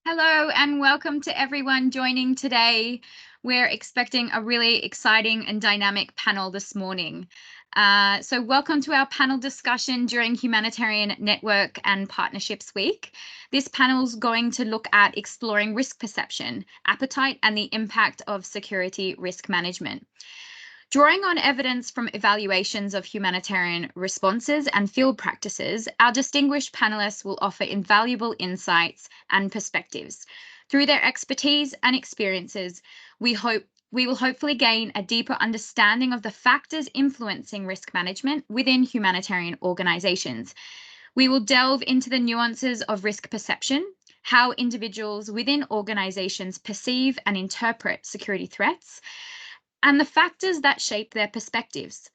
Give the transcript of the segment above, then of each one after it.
Hello and welcome to everyone joining today. We're expecting a really exciting and dynamic panel this morning. So welcome to our panel discussion during Humanitarian Network and Partnerships Week. This panel is going to look at exploring risk perception, appetite, and the impact of security risk management. Drawing on evidence from evaluations of humanitarian responses and field practices, our distinguished panelists will offer invaluable insights and perspectives. Through their expertise and experiences, we will hopefully gain a deeper understanding of the factors influencing risk management within humanitarian organizations. We will delve into the nuances of risk perception, how individuals within organizations perceive and interpret security threats, and the factors that shape their perspectives.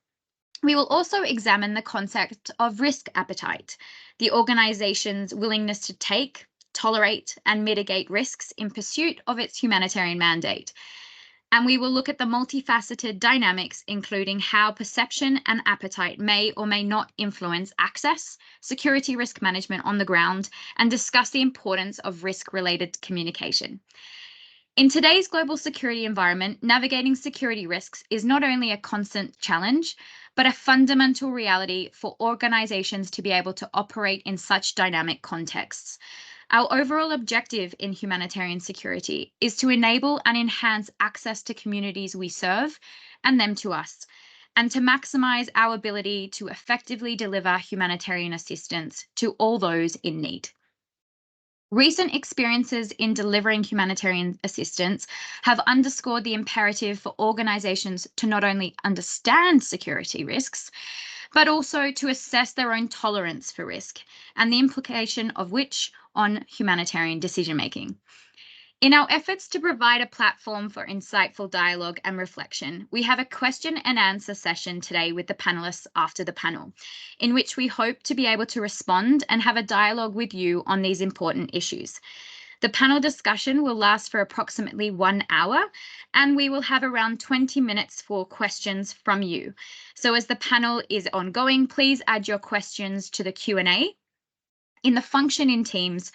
We will also examine the concept of risk appetite, the organization's willingness to take, tolerate, and mitigate risks in pursuit of its humanitarian mandate. And we will look at the multifaceted dynamics, including how perception and appetite may or may not influence access, security risk management on the ground, and discuss the importance of risk-related communication. In today's global security environment, navigating security risks is not only a constant challenge, but a fundamental reality for organizations to be able to operate in such dynamic contexts. Our overall objective in humanitarian security is to enable and enhance access to communities we serve and them to us, and to maximize our ability to effectively deliver humanitarian assistance to all those in need. Recent experiences in delivering humanitarian assistance have underscored the imperative for organizations to not only understand security risks, but also to assess their own tolerance for risk and the implication of which on humanitarian decision-making. In our efforts to provide a platform for insightful dialogue and reflection, we have a question and answer session today with the panelists after the panel, in which we hope to be able to respond and have a dialogue with you on these important issues. The panel discussion will last for approximately 1 hour, and we will have around 20 minutes for questions from you. So as the panel is ongoing, please add your questions to the Q&A in the function in Teams,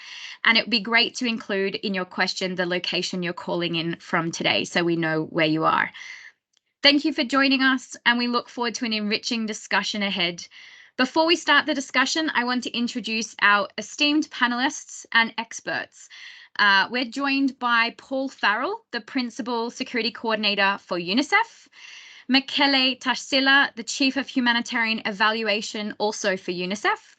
and it would be great to include in your question the location you're calling in from today so we know where you are. Thank you for joining us, and we look forward to an enriching discussion ahead. Before we start the discussion, I want to introduce our esteemed panelists and experts. We're joined by Paul Farrell, the Principal Security Coordinator for UNICEF, Michele Tarsila, the Chief of Humanitarian Evaluation, also for UNICEF,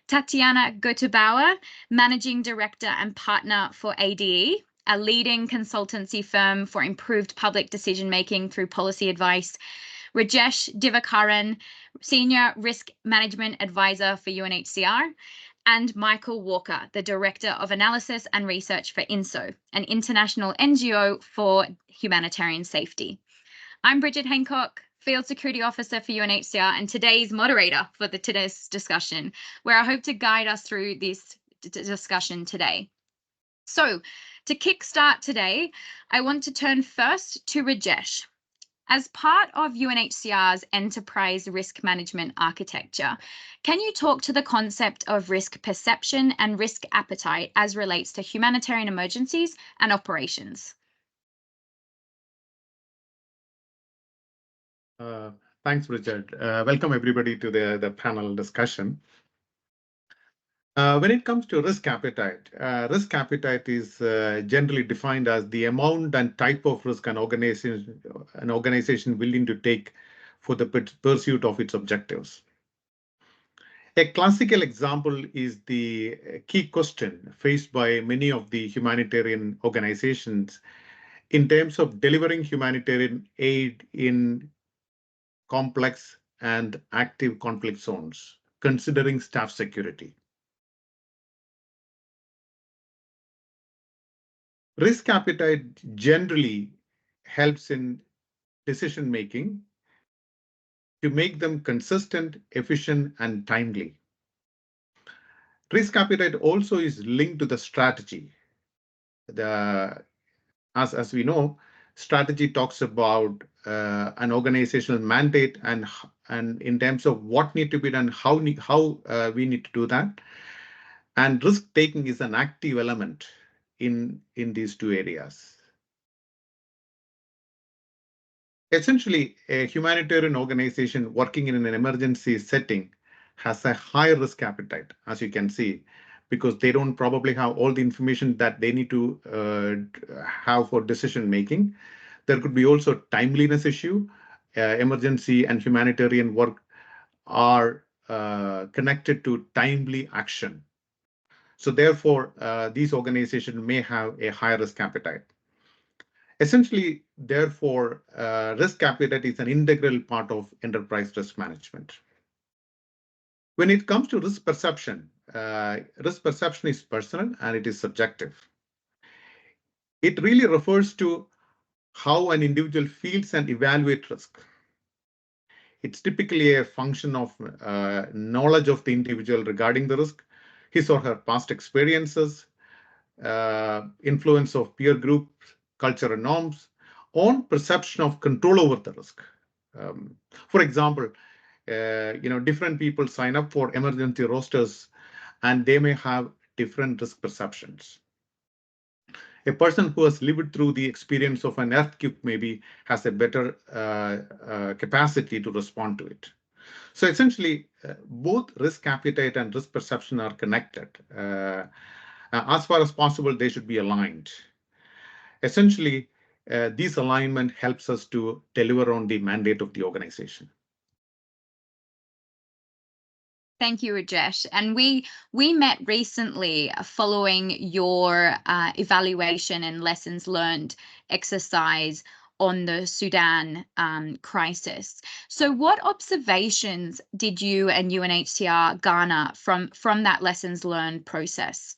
Tatiana Götebauer, Managing Director and Partner for ADE, a leading consultancy firm for improved public decision-making through policy advice, Rajesh Divakaran, Senior Risk Management Advisor for UNHCR, and Michael Walker, the Director of Analysis and Research for INSO, an international NGO for humanitarian safety. I'm Bridget Hancock, Field Security Officer for UNHCR, and today's moderator for today's discussion, where I hope to guide us through this discussion today. So, to kickstart today, I want to turn first to Rajesh. As part of UNHCR's enterprise risk management architecture, can you talk to the concept of risk perception and risk appetite as relates to humanitarian emergencies and operations? Thanks, Richard. Welcome everybody to the panel discussion. When it comes to risk appetite is generally defined as the amount and type of risk an organization willing to take for the pursuit of its objectives. A classical example is the key question faced by many of the humanitarian organizations in terms of delivering humanitarian aid in complex and active conflict zones, considering staff security. Risk appetite generally helps in decision making to make them consistent, efficient, and timely. Risk appetite also is linked to the strategy. As we know, strategy talks about an organizational mandate and in terms of what need to be done, how we need to do that. And risk taking is an active element in these two areas. Essentially, a humanitarian organization working in an emergency setting has a high risk appetite, as you can see, because they don't probably have all the information that they need to have for decision making. There could be also timeliness issue. Emergency and humanitarian work are connected to timely action. So therefore, these organizations may have a high risk appetite. Essentially, therefore, risk appetite is an integral part of enterprise risk management. When it comes to risk perception is personal and it is subjective. It really refers to how an individual feels and evaluates risk. It's typically a function of knowledge of the individual regarding the risk, his or her past experiences, influence of peer groups, cultural norms, on perception of control over the risk. For example, different people sign up for emergency rosters and they may have different risk perceptions. A person who has lived through the experience of an earthquake maybe has a better capacity to respond to it. So essentially, both risk appetite and risk perception are connected. As far as possible, they should be aligned. Essentially, this alignment helps us to deliver on the mandate of the organization. Thank you, Rajesh. And we met recently following your evaluation and lessons learned exercise on the Sudan crisis. So what observations did you and UNHCR garner from that lessons learned process?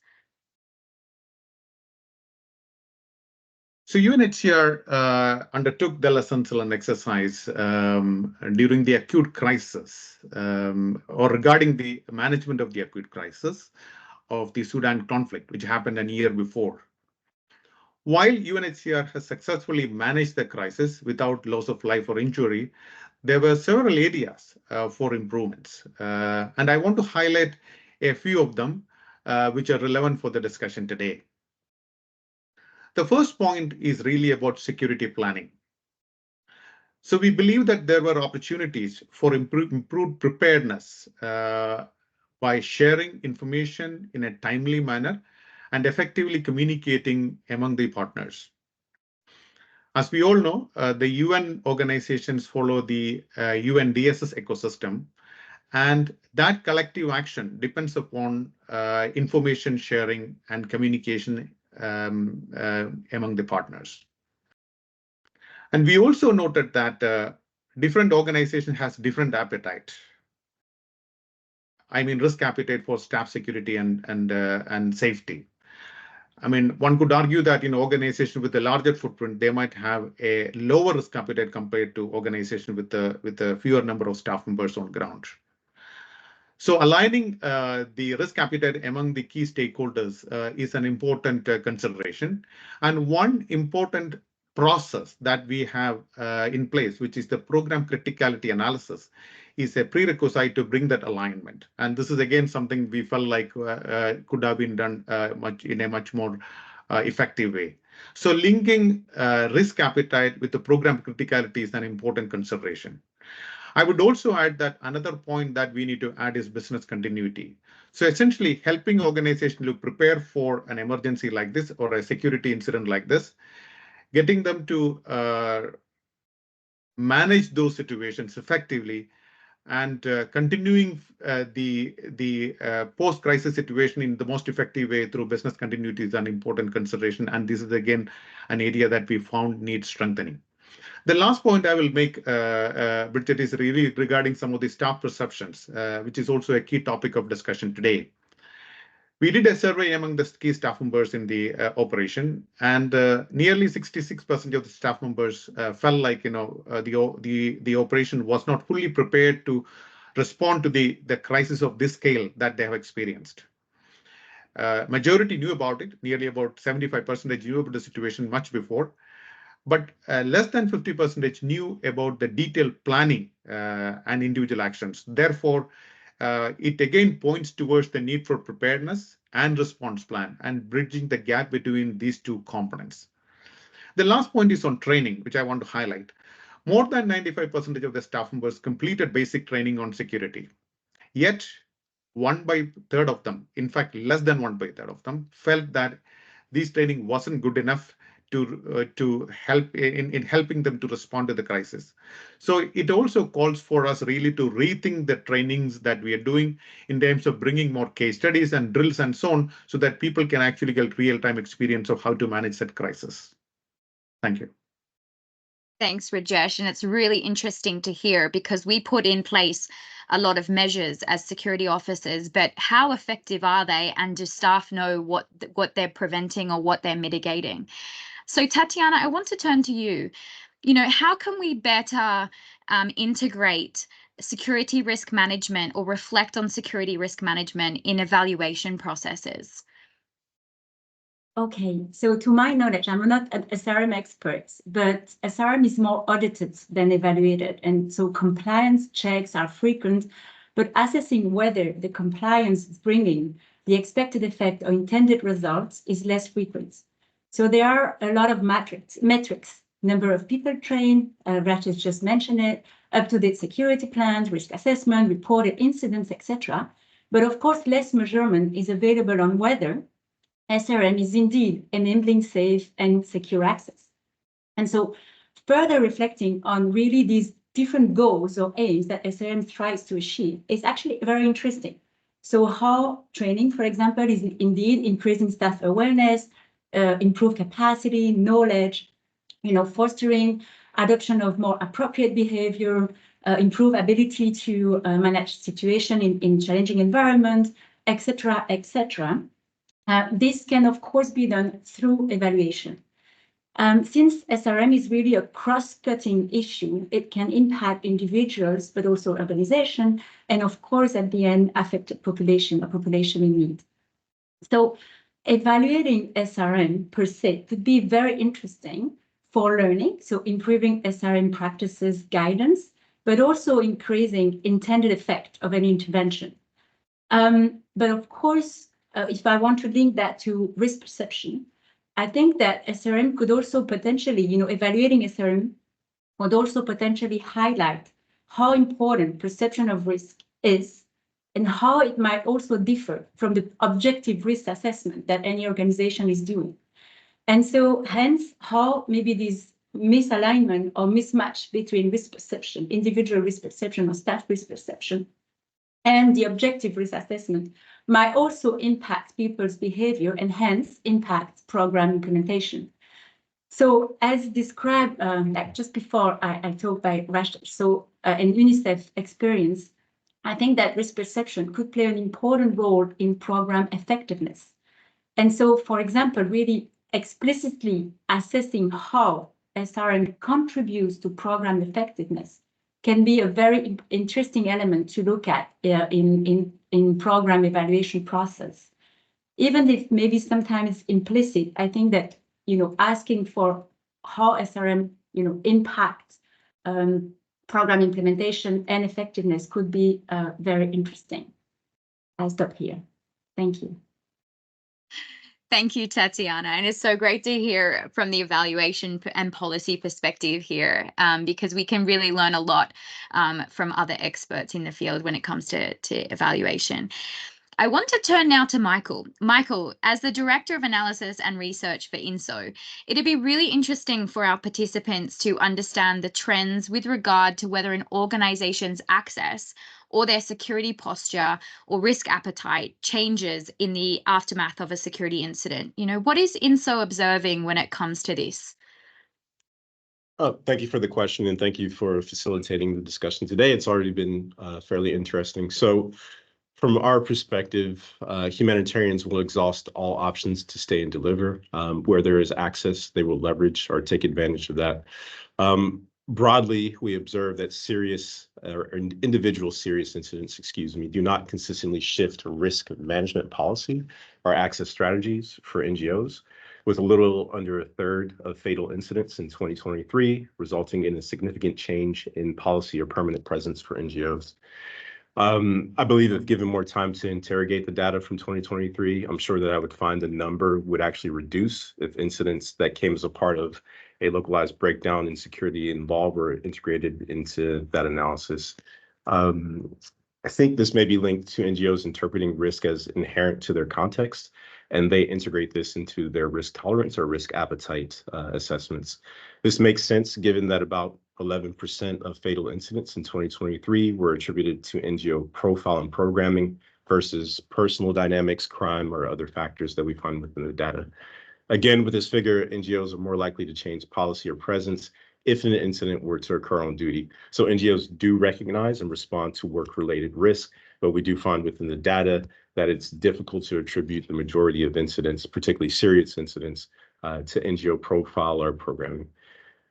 So UNHCR undertook the lessons learned exercise during the acute crisis or regarding the management of the acute crisis of the Sudan conflict, which happened a year before. While UNHCR has successfully managed the crisis without loss of life or injury, there were several areas for improvements. And I want to highlight a few of them which are relevant for the discussion today. The first point is really about security planning. So we believe that there were opportunities for improved preparedness by sharing information in a timely manner and effectively communicating among the partners. As we all know, the UN organizations follow the UNDSS ecosystem, and that collective action depends upon information sharing and communication among the partners. And we also noted that different organizations has different appetite. I mean, risk appetite for staff security and safety. I mean, one could argue that in organization with a larger footprint, they might have a lower risk appetite compared to organization with a fewer number of staff members on ground. So aligning the risk appetite among the key stakeholders is an important consideration. And one important process that we have in place, which is the program criticality analysis, is a prerequisite to bring that alignment. And this is again something we felt like could have been done in a much more effective way. So linking risk appetite with the program criticality is an important consideration. I would also add that another point that we need to add is business continuity. So essentially helping organizations to prepare for an emergency like this or a security incident like this, getting them to manage those situations effectively and continuing the post-crisis situation in the most effective way through business continuity is an important consideration. And this is again an area that we found needs strengthening. The last point I will make, Bridget, is really regarding some of the staff perceptions, which is also a key topic of discussion today. We did a survey among the key staff members in the operation, and nearly 66% of the staff members felt like the operation was not fully prepared to respond to the crisis of this scale that they have experienced. Majority knew about it. Nearly about 75% knew about the situation much before. But less than 50% knew about the detailed planning and individual actions. Therefore, it again points towards the need for preparedness and response plan and bridging the gap between these two components. The last point is on training, which I want to highlight. More than 95% of the staff members completed basic training on security. Yet, 1/3 of them, in fact, less than 1/3 of them, felt that this training wasn't good enough to help in helping them to respond to the crisis. So it also calls for us really to rethink the trainings that we are doing in terms of bringing more case studies and drills and so on, so that people can actually get real-time experience of how to manage that crisis. Thank you. Thanks, Rajesh. And it's really interesting to hear because we put in place a lot of measures as security officers, but how effective are they? And do staff know what they're preventing or what they're mitigating? So Tatiana, I want to turn to you. How can we better integrate security risk management or reflect on security risk management in evaluation processes? Okay, so to my knowledge, I'm not an SRM expert, but SRM is more audited than evaluated. And so compliance checks are frequent, but assessing whether the compliance is bringing the expected effect or intended results is less frequent. So there are a lot of metrics, number of people trained, Rajesh just mentioned it, up-to-date security plans, risk assessment, reported incidents, etc. But of course, less measurement is available on whether SRM is indeed enabling safe and secure access. And so further reflecting on really these different goals or aims that SRM tries to achieve is actually very interesting. So how training, for example, is indeed increasing staff awareness, improve capacity, knowledge, fostering adoption of more appropriate behavior, improve ability to manage situation in challenging environments, etc., etc. This can, of course, be done through evaluation. Since SRM is really a cross-cutting issue, it can impact individuals, but also organization, and of course, at the end, affect a population in need. So evaluating SRM per se could be very interesting for learning, so improving SRM practices guidance, but also increasing intended effect of any intervention. But of course, if I want to link that to risk perception, I think that SRM could also potentially, evaluating SRM would also potentially highlight how important perception of risk is and how it might also differ from the objective risk assessment that any organization is doing. And so hence how maybe this misalignment or mismatch between risk perception, individual risk perception or staff risk perception, and the objective risk assessment might also impact people's behavior and hence impact program implementation. So as described, like just before I talked by Rajesh, so in UNICEF experience, I think that risk perception could play an important role in program effectiveness. And so, for example, really explicitly assessing how SRM contributes to program effectiveness can be a very interesting element to look at in program evaluation process. Even if maybe sometimes implicit, I think that, asking for how SRM, impacts program implementation and effectiveness could be very interesting. I'll stop here. Thank you. Thank you, Tatiana. And it's so great to hear from the evaluation and policy perspective here, because we can really learn a lot from other experts in the field when it comes to evaluation. I want to turn now to Michael. Michael, as the Director of Analysis and Research for INSO, it'd be really interesting for our participants to understand the trends with regard to whether an organization's access or their security posture or risk appetite changes in the aftermath of a security incident. What is INSO observing when it comes to this? Oh, thank you for the question, and thank you for facilitating the discussion today. It's already been fairly interesting. So from our perspective, humanitarians will exhaust all options to stay and deliver. Where there is access, they will leverage or take advantage of that. Broadly, we observe that individual serious incidents, do not consistently shift to risk management policy or access strategies for NGOs, with a little under 1/3 of fatal incidents in 2023, resulting in a significant change in policy or permanent presence for NGOs. I believe if given more time to interrogate the data from 2023, I'm sure that I would find the number would actually reduce if incidents that came as a part of a localized breakdown in security involved were integrated into that analysis. I think this may be linked to NGOs interpreting risk as inherent to their context, and they integrate this into their risk tolerance or risk appetite assessments. This makes sense given that about 11% of fatal incidents in 2023 were attributed to NGO profile and programming versus personal dynamics, crime, or other factors that we find within the data. Again, with this figure, NGOs are more likely to change policy or presence if an incident were to occur on duty. So NGOs do recognize and respond to work-related risk, but we do find within the data that it's difficult to attribute the majority of incidents, particularly serious incidents, to NGO profile or programming.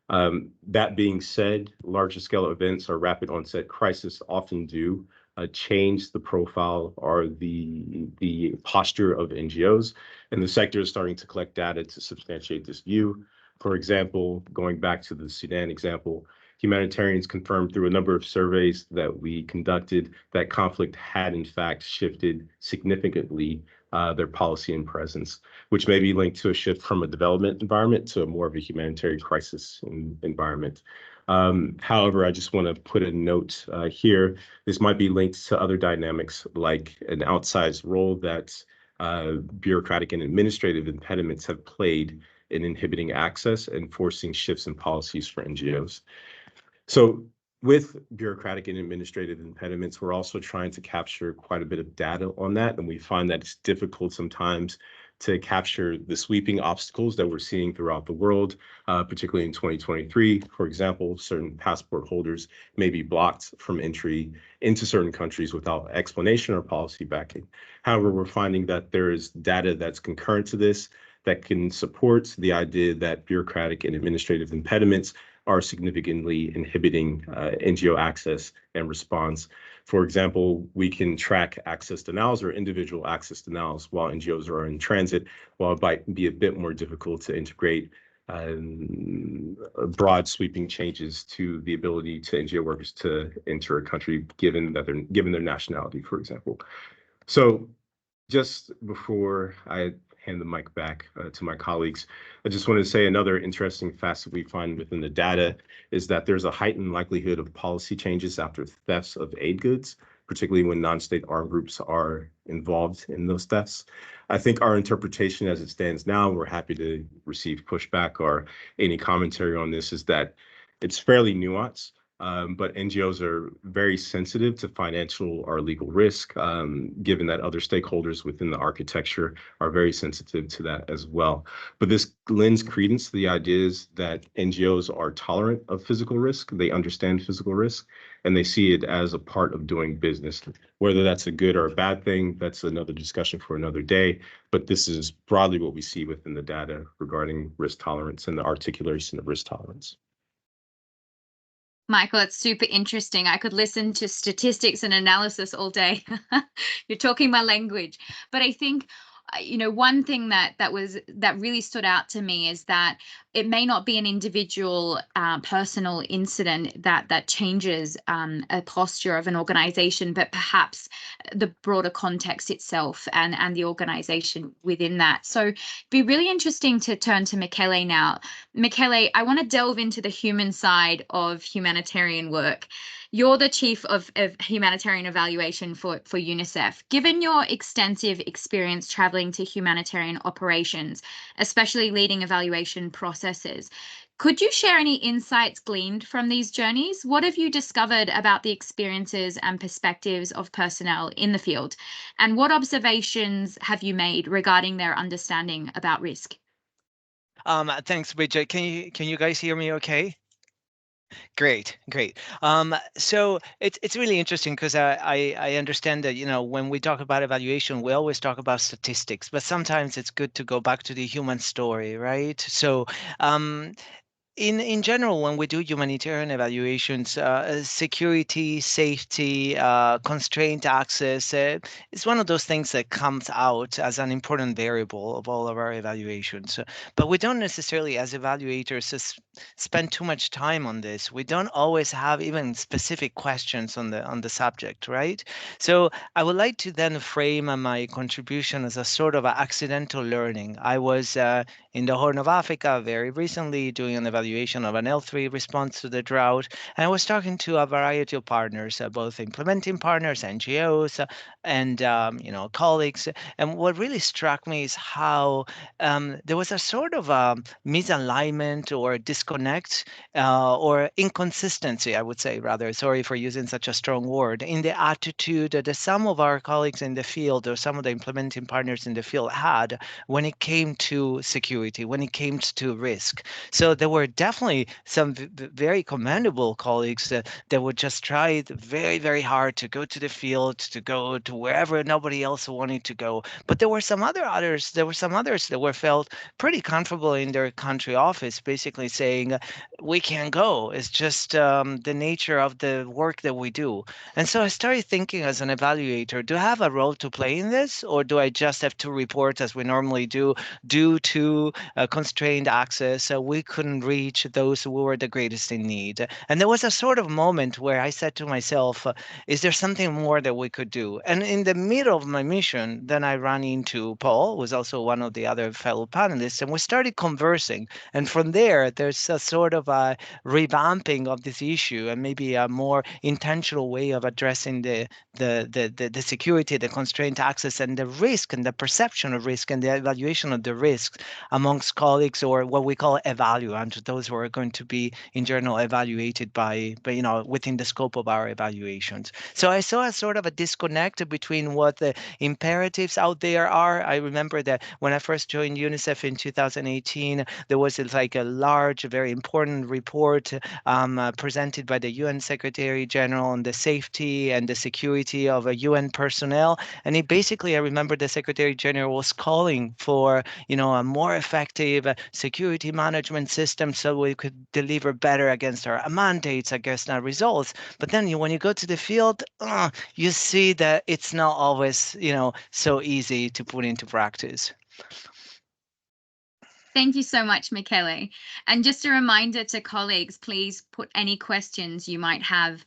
That being said, larger scale events or rapid onset crisis often do change the profile or the posture of NGOs, and the sector is starting to collect data to substantiate this view. For example, going back to the Sudan example, humanitarians confirmed through a number of surveys that we conducted that conflict had in fact shifted significantly their policy and presence, which may be linked to a shift from a development environment to more of a humanitarian crisis environment. However, I just want to put a note here. This might be linked to other dynamics like an outsized role that bureaucratic and administrative impediments have played in inhibiting access and forcing shifts in policies for NGOs. So with bureaucratic and administrative impediments, we're also trying to capture quite a bit of data on that. And we find that it's difficult sometimes to capture the sweeping obstacles that we're seeing throughout the world, particularly in 2023. For example, certain passport holders may be blocked from entry into certain countries without explanation or policy backing. However, we're finding that there is data that's concurrent to this that can support the idea that bureaucratic and administrative impediments are significantly inhibiting NGO access and response. For example, we can track access denials or individual access denials while NGOs are in transit, while it might be a bit more difficult to integrate broad sweeping changes to the ability to NGO workers to enter a country given their nationality, for example. So just before I hand the mic back to my colleagues, I just wanted to say another interesting facet we find within the data is that there's a heightened likelihood of policy changes after thefts of aid goods, particularly when non-state armed groups are involved in those thefts. I think our interpretation as it stands now, we're happy to receive pushback or any commentary on this, is that it's fairly nuanced. But NGOs are very sensitive to financial or legal risk, given that other stakeholders within the architecture are very sensitive to that as well. But this lends credence to the ideas that NGOs are tolerant of physical risk. They understand physical risk, and they see it as a part of doing business. Whether that's a good or a bad thing, that's another discussion for another day. But this is broadly what we see within the data regarding risk tolerance and the articulation of risk tolerance. Michael, it's super interesting. I could listen to statistics and analysis all day. You're talking my language. But I think, one thing that really stood out to me is that it may not be an individual personal incident that changes a posture of an organization, but perhaps the broader context itself and the organization within that. So it'd be really interesting to turn to Michele now. Michele, I want to delve into the human side of humanitarian work. You're the chief of humanitarian evaluation for UNICEF. Given your extensive experience traveling to humanitarian operations, especially leading evaluation processes, could you share any insights gleaned from these journeys? What have you discovered about the experiences and perspectives of personnel in the field? And what observations have you made regarding their understanding about risk? Thanks, Bridget. Can you guys hear me okay? Great. So it's really interesting because I understand that, when we talk about evaluation, we always talk about statistics, but sometimes it's good to go back to the human story, right? So in general, when we do humanitarian evaluations, security, safety, constrained access is one of those things that comes out as an important variable of all of our evaluations. But we don't necessarily, as evaluators, spend too much time on this. We don't always have even specific questions on the subject, right? So I would like to then frame my contribution as a sort of accidental learning. I was in the Horn of Africa very recently doing an evaluation of an L3 response to the drought. And I was talking to a variety of partners, both implementing partners, NGOs, and colleagues. And what really struck me is how there was a sort of misalignment or disconnect or inconsistency, I would say, rather. Sorry for using such a strong word, in the attitude that some of our colleagues in the field or some of the implementing partners in the field had when it came to security, when it came to risk. So there were definitely some very commendable colleagues that would just try very, very hard to go to the field, to go to wherever nobody else wanted to go. But there were some others that were felt pretty comfortable in their country office, basically saying, we can't go. It's just the nature of the work that we do. And so I started thinking as an evaluator, do I have a role to play in this, or do I just have to report as we normally do, due to constrained access? We couldn't reach those who were the greatest in need. And there was a sort of moment where I said to myself, is there something more that we could do? And in the middle of my mission, then I ran into Paul, who was also one of the other fellow panelists, and we started conversing. And from there, there's a sort of a revamping of this issue and maybe a more intentional way of addressing the security, the constrained access, and the risk and the perception of risk and the evaluation of the risks amongst colleagues, or what we call evaluants, those who are going to be in general evaluated by within the scope of our evaluations. So I saw a sort of a disconnect between what the imperatives out there are. I remember that when I first joined UNICEF in 2018, there was like a large, very important report presented by the UN Secretary General on the safety and the security of UN personnel. And it basically, I remember the Secretary General was calling for, a more effective security management system so we could deliver better against our mandates, against our results. But then when you go to the field, you see that it's not always, so easy to put into practice. Thank you so much, Michele. And just a reminder to colleagues, please put any questions you might have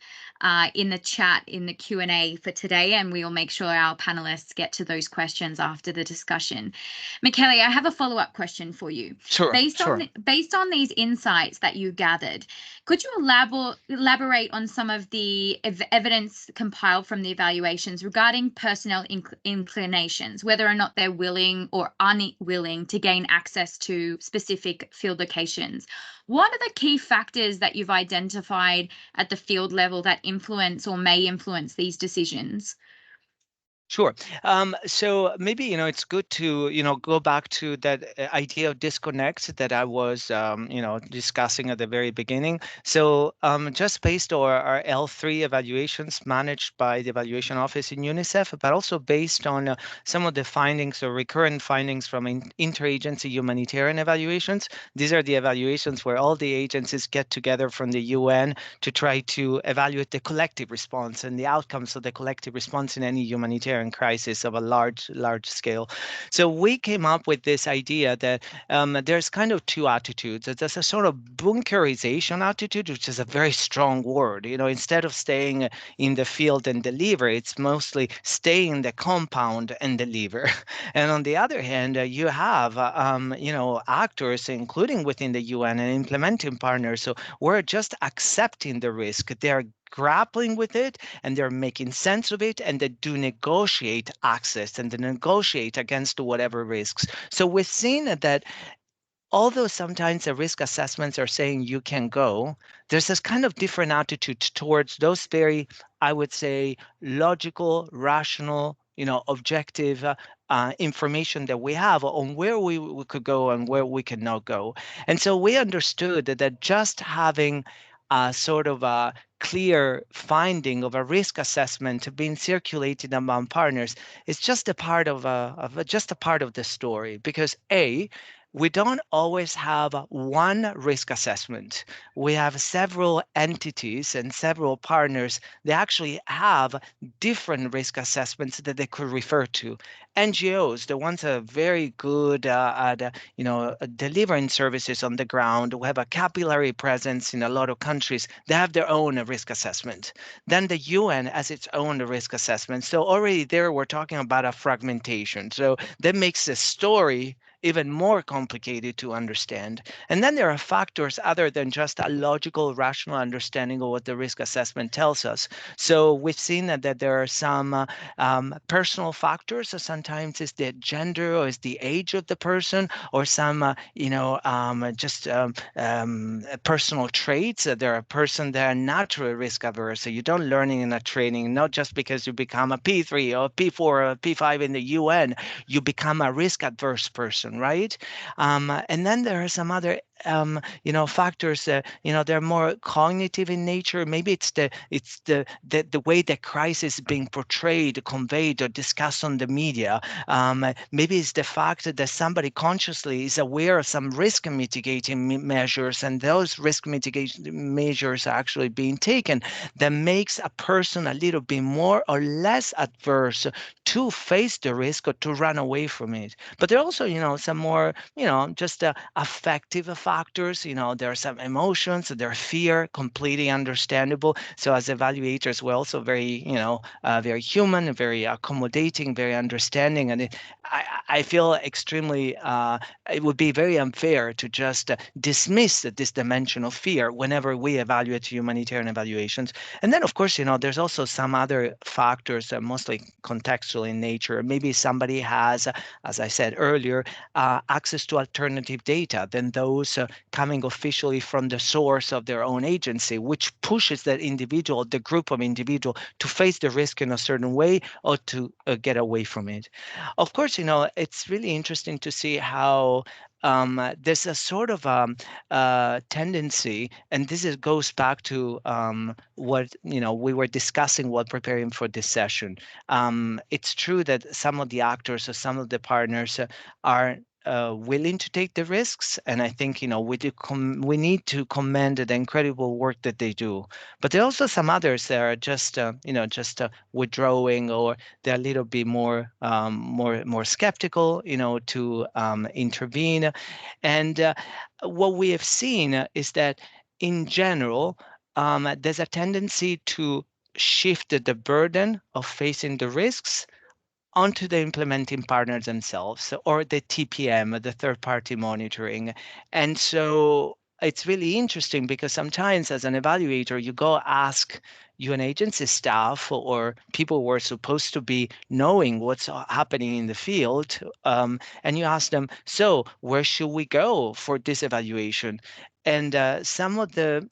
in the chat, in the Q&A for today, and we will make sure our panelists get to those questions after the discussion. Michele, I have a follow-up question for you. Sure. Based on these insights that you gathered, could you elaborate on some of the evidence compiled from the evaluations regarding personnel inclinations, whether or not they're willing or unwilling to gain access to specific field locations? What are the key factors that you've identified at the field level that influence or may influence these decisions? Sure. So maybe, it's good to, go back to that idea of disconnect that I was, discussing at the very beginning. So just based on our L3 evaluations managed by the evaluation office in UNICEF, but also based on some of the findings or recurrent findings from interagency humanitarian evaluations. These are the evaluations where all the agencies get together from the UN to try to evaluate the collective response and the outcomes of the collective response in any humanitarian crisis of a large scale. So we came up with this idea that there's kind of two attitudes. There's a sort of bunkerization attitude, which is a very strong word. Instead of staying in the field and deliver, it's mostly stay in the compound and deliver. And on the other hand, you have actors, including within the UN and implementing partners, so we're just accepting the risk. They're grappling with it and they're making sense of it, and they do negotiate access and they negotiate against whatever risks. So we've seen that although sometimes the risk assessments are saying you can go, there's this kind of different attitude towards those very, I would say, logical, rational, objective information that we have on where we could go and where we cannot go. And so we understood that just having a sort of a clear finding of a risk assessment being circulated among partners is just a part of just a part of the story, because we don't always have one risk assessment. We have several entities and several partners that actually have different risk assessments that they could refer to. NGOs, the ones that are very good at delivering services on the ground, who have a capillary presence in a lot of countries, they have their own risk assessment. Then the UN has its own risk assessment. So already there we're talking about a fragmentation. So that makes the story even more complicated to understand. And then there are factors other than just a logical, rational understanding of what the risk assessment tells us. So we've seen that there are some personal factors. So sometimes it's the gender or it's the age of the person, or some, personal traits. There are persons that are naturally risk averse. So you don't learn in a training, not just because you become a P3 or P4 or P5 in the UN, you become a risk adverse person, right? And then there are some other factors that they're more cognitive in nature. Maybe it's the way the crisis is being portrayed, conveyed, or discussed on the media. Maybe it's the fact that somebody consciously is aware of some risk mitigating measures, and those risk mitigation measures are actually being taken, that makes a person a little bit more or less adverse to face the risk or to run away from it. But there are also, some more, just affective factors. There are some emotions, there are fear, completely understandable. So as evaluators, we're also very, very human, very accommodating, very understanding. And I feel extremely, it would be very unfair to just dismiss this dimension of fear whenever we evaluate humanitarian evaluations. And then, of course, there's also some other factors that are mostly contextual in nature. Maybe somebody has, as I said earlier, access to alternative data than those coming officially from the source of their own agency, which pushes that individual, the group of individual, to face the risk in a certain way or to get away from it. Of course, it's really interesting to see how there's a sort of tendency, and this goes back to what we were discussing while preparing for this session. It's true that some of the actors or some of the partners are willing to take the risks, and I think we need to commend the incredible work that they do. But there are also some others that are just withdrawing, or they're a little bit more skeptical, to intervene. And what we have seen is that in general, there's a tendency to shift the burden of facing the risks onto the implementing partners themselves, or the TPM, the third-party monitoring. And so it's really interesting because sometimes as an evaluator, you go ask UN agency staff or people who are supposed to be knowing what's happening in the field, and you ask them, so where should we go for this evaluation? And some of the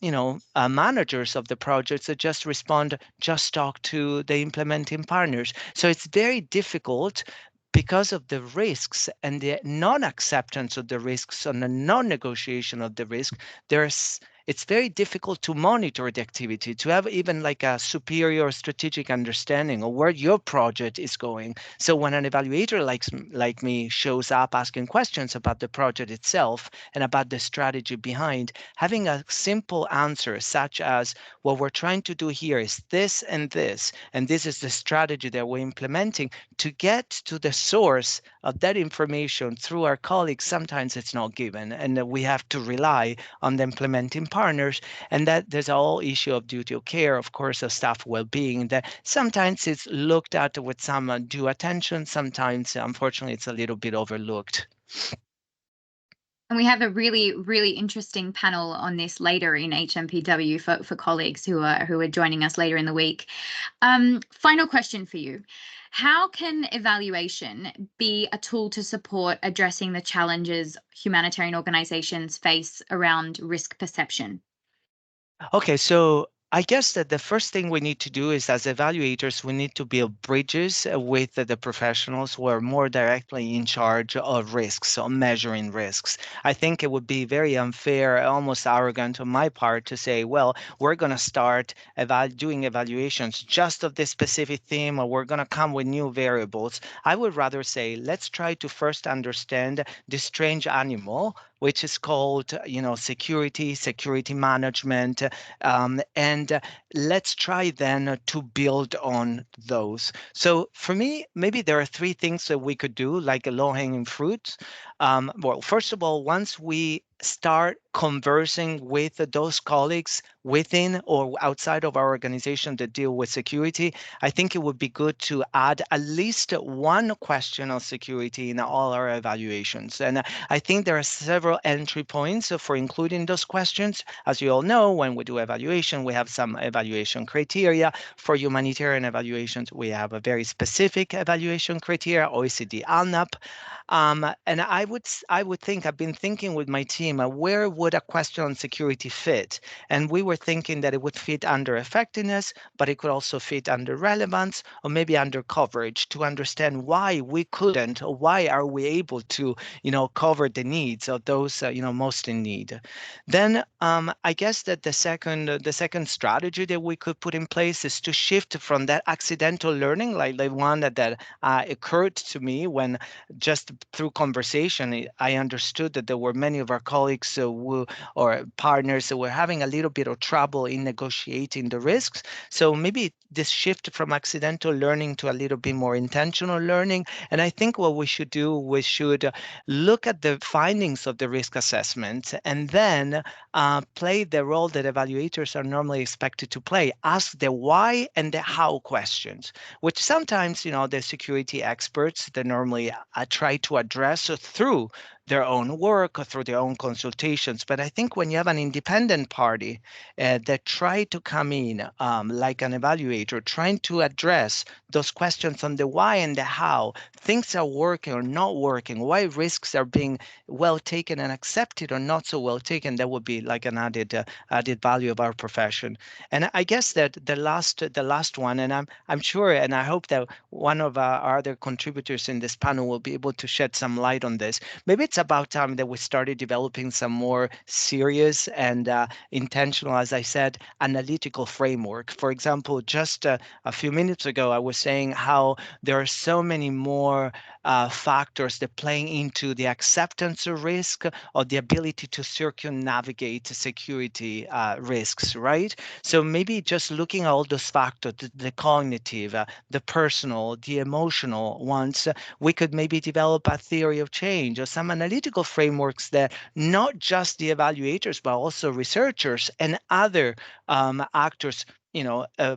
managers of the projects that just respond, just talk to the implementing partners. So it's very difficult because of the risks and the non-acceptance of the risks and the non-negotiation of the risk. It's very difficult to monitor the activity, to have even like a superior strategic understanding of where your project is going. So when an evaluator like me shows up asking questions about the project itself and about the strategy behind, having a simple answer such as, what we're trying to do here is this, and this is the strategy that we're implementing, to get to the source of that information through our colleagues, sometimes it's not given, and we have to rely on the implementing partners. And that there's a whole issue of duty of care, of course, of staff well-being, that sometimes it's looked at with some due attention, sometimes unfortunately it's a little bit overlooked. And we have a really, really interesting panel on this later in HNPW for colleagues who are joining us later in the week. Final question for you. How can evaluation be a tool to support addressing the challenges humanitarian organizations face around risk perception? Okay, so I guess that the first thing we need to do is, as evaluators, we need to build bridges with the professionals who are more directly in charge of risks, or measuring risks. I think it would be very unfair, almost arrogant on my part to say, well, we're going to start doing evaluations just of this specific theme, or we're going to come with new variables. I would rather say, let's try to first understand this strange animal, which is called, security management, and let's try then to build on those. So for me, maybe there are three things that we could do, like a low-hanging fruit. Well, first of all, once we start conversing with those colleagues within or outside of our organization that deal with security, I think it would be good to add at least one question on security in all our evaluations. And I think there are several entry points for including those questions. As you all know, when we do evaluation, we have some evaluation criteria. For humanitarian evaluations, we have a very specific evaluation criteria, OECD ALNAP. And I would think, I've been thinking with my team, where would a question on security fit? And we were thinking that it would fit under effectiveness, but it could also fit under relevance, or maybe under coverage, to understand why we couldn't, or why are we able to, cover the needs of those, most in need. Then I guess that the second strategy that we could put in place is to shift from that accidental learning, like the one that occurred to me when just through conversation, I understood that there were many of our colleagues or partners that were having a little bit of trouble in negotiating the risks. So maybe this shift from accidental learning to a little bit more intentional learning. And I think what we should do, we should look at the findings of the risk assessment and then play the role that evaluators are normally expected to play. Ask the why and the how questions, which sometimes, the security experts, they normally try to address through their own work or through their own consultations. But I think when you have an independent party that try to come in like an evaluator, trying to address those questions on the why and the how, things are working or not working, why risks are being well taken and accepted or not so well taken, that would be like an added value of our profession. And I guess that the last one, and I'm sure, and I hope that one of our other contributors in this panel will be able to shed some light on this. Maybe it's about time that we started developing some more serious and intentional, as I said, analytical framework. For example, just a few minutes ago, I was saying how there are so many more factors that play into the acceptance of risk or the ability to circumnavigate security risks, right? So maybe just looking at all those factors, the cognitive, the personal, the emotional ones, we could maybe develop a theory of change or some analytical frameworks that not just the evaluators, but also researchers and other actors,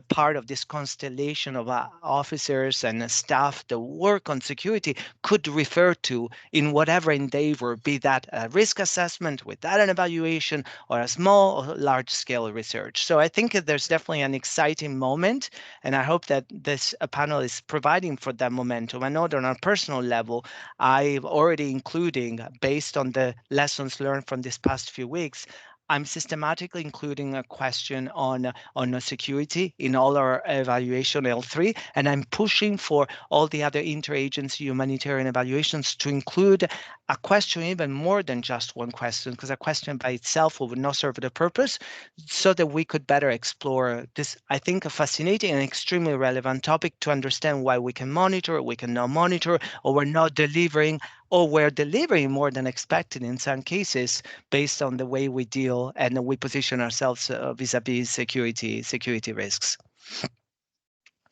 part of this constellation of officers and staff that work on security could refer to in whatever endeavor, be that a risk assessment, with that an evaluation, or a small or large scale research. So I think there's definitely an exciting moment, and I hope that this panel is providing for that momentum. I know that on a personal level, I've already including, based on the lessons learned from this past few weeks, I'm systematically including a question on security in all our evaluation L3, and I'm pushing for all the other interagency humanitarian evaluations to include a question even more than just one question, because a question by itself would not serve the purpose, so that we could better explore this, I think, a fascinating and extremely relevant topic to understand why we can monitor, we can not monitor, or we're not delivering, or we're delivering more than expected in some cases based on the way we deal and we position ourselves vis-a-vis security risks.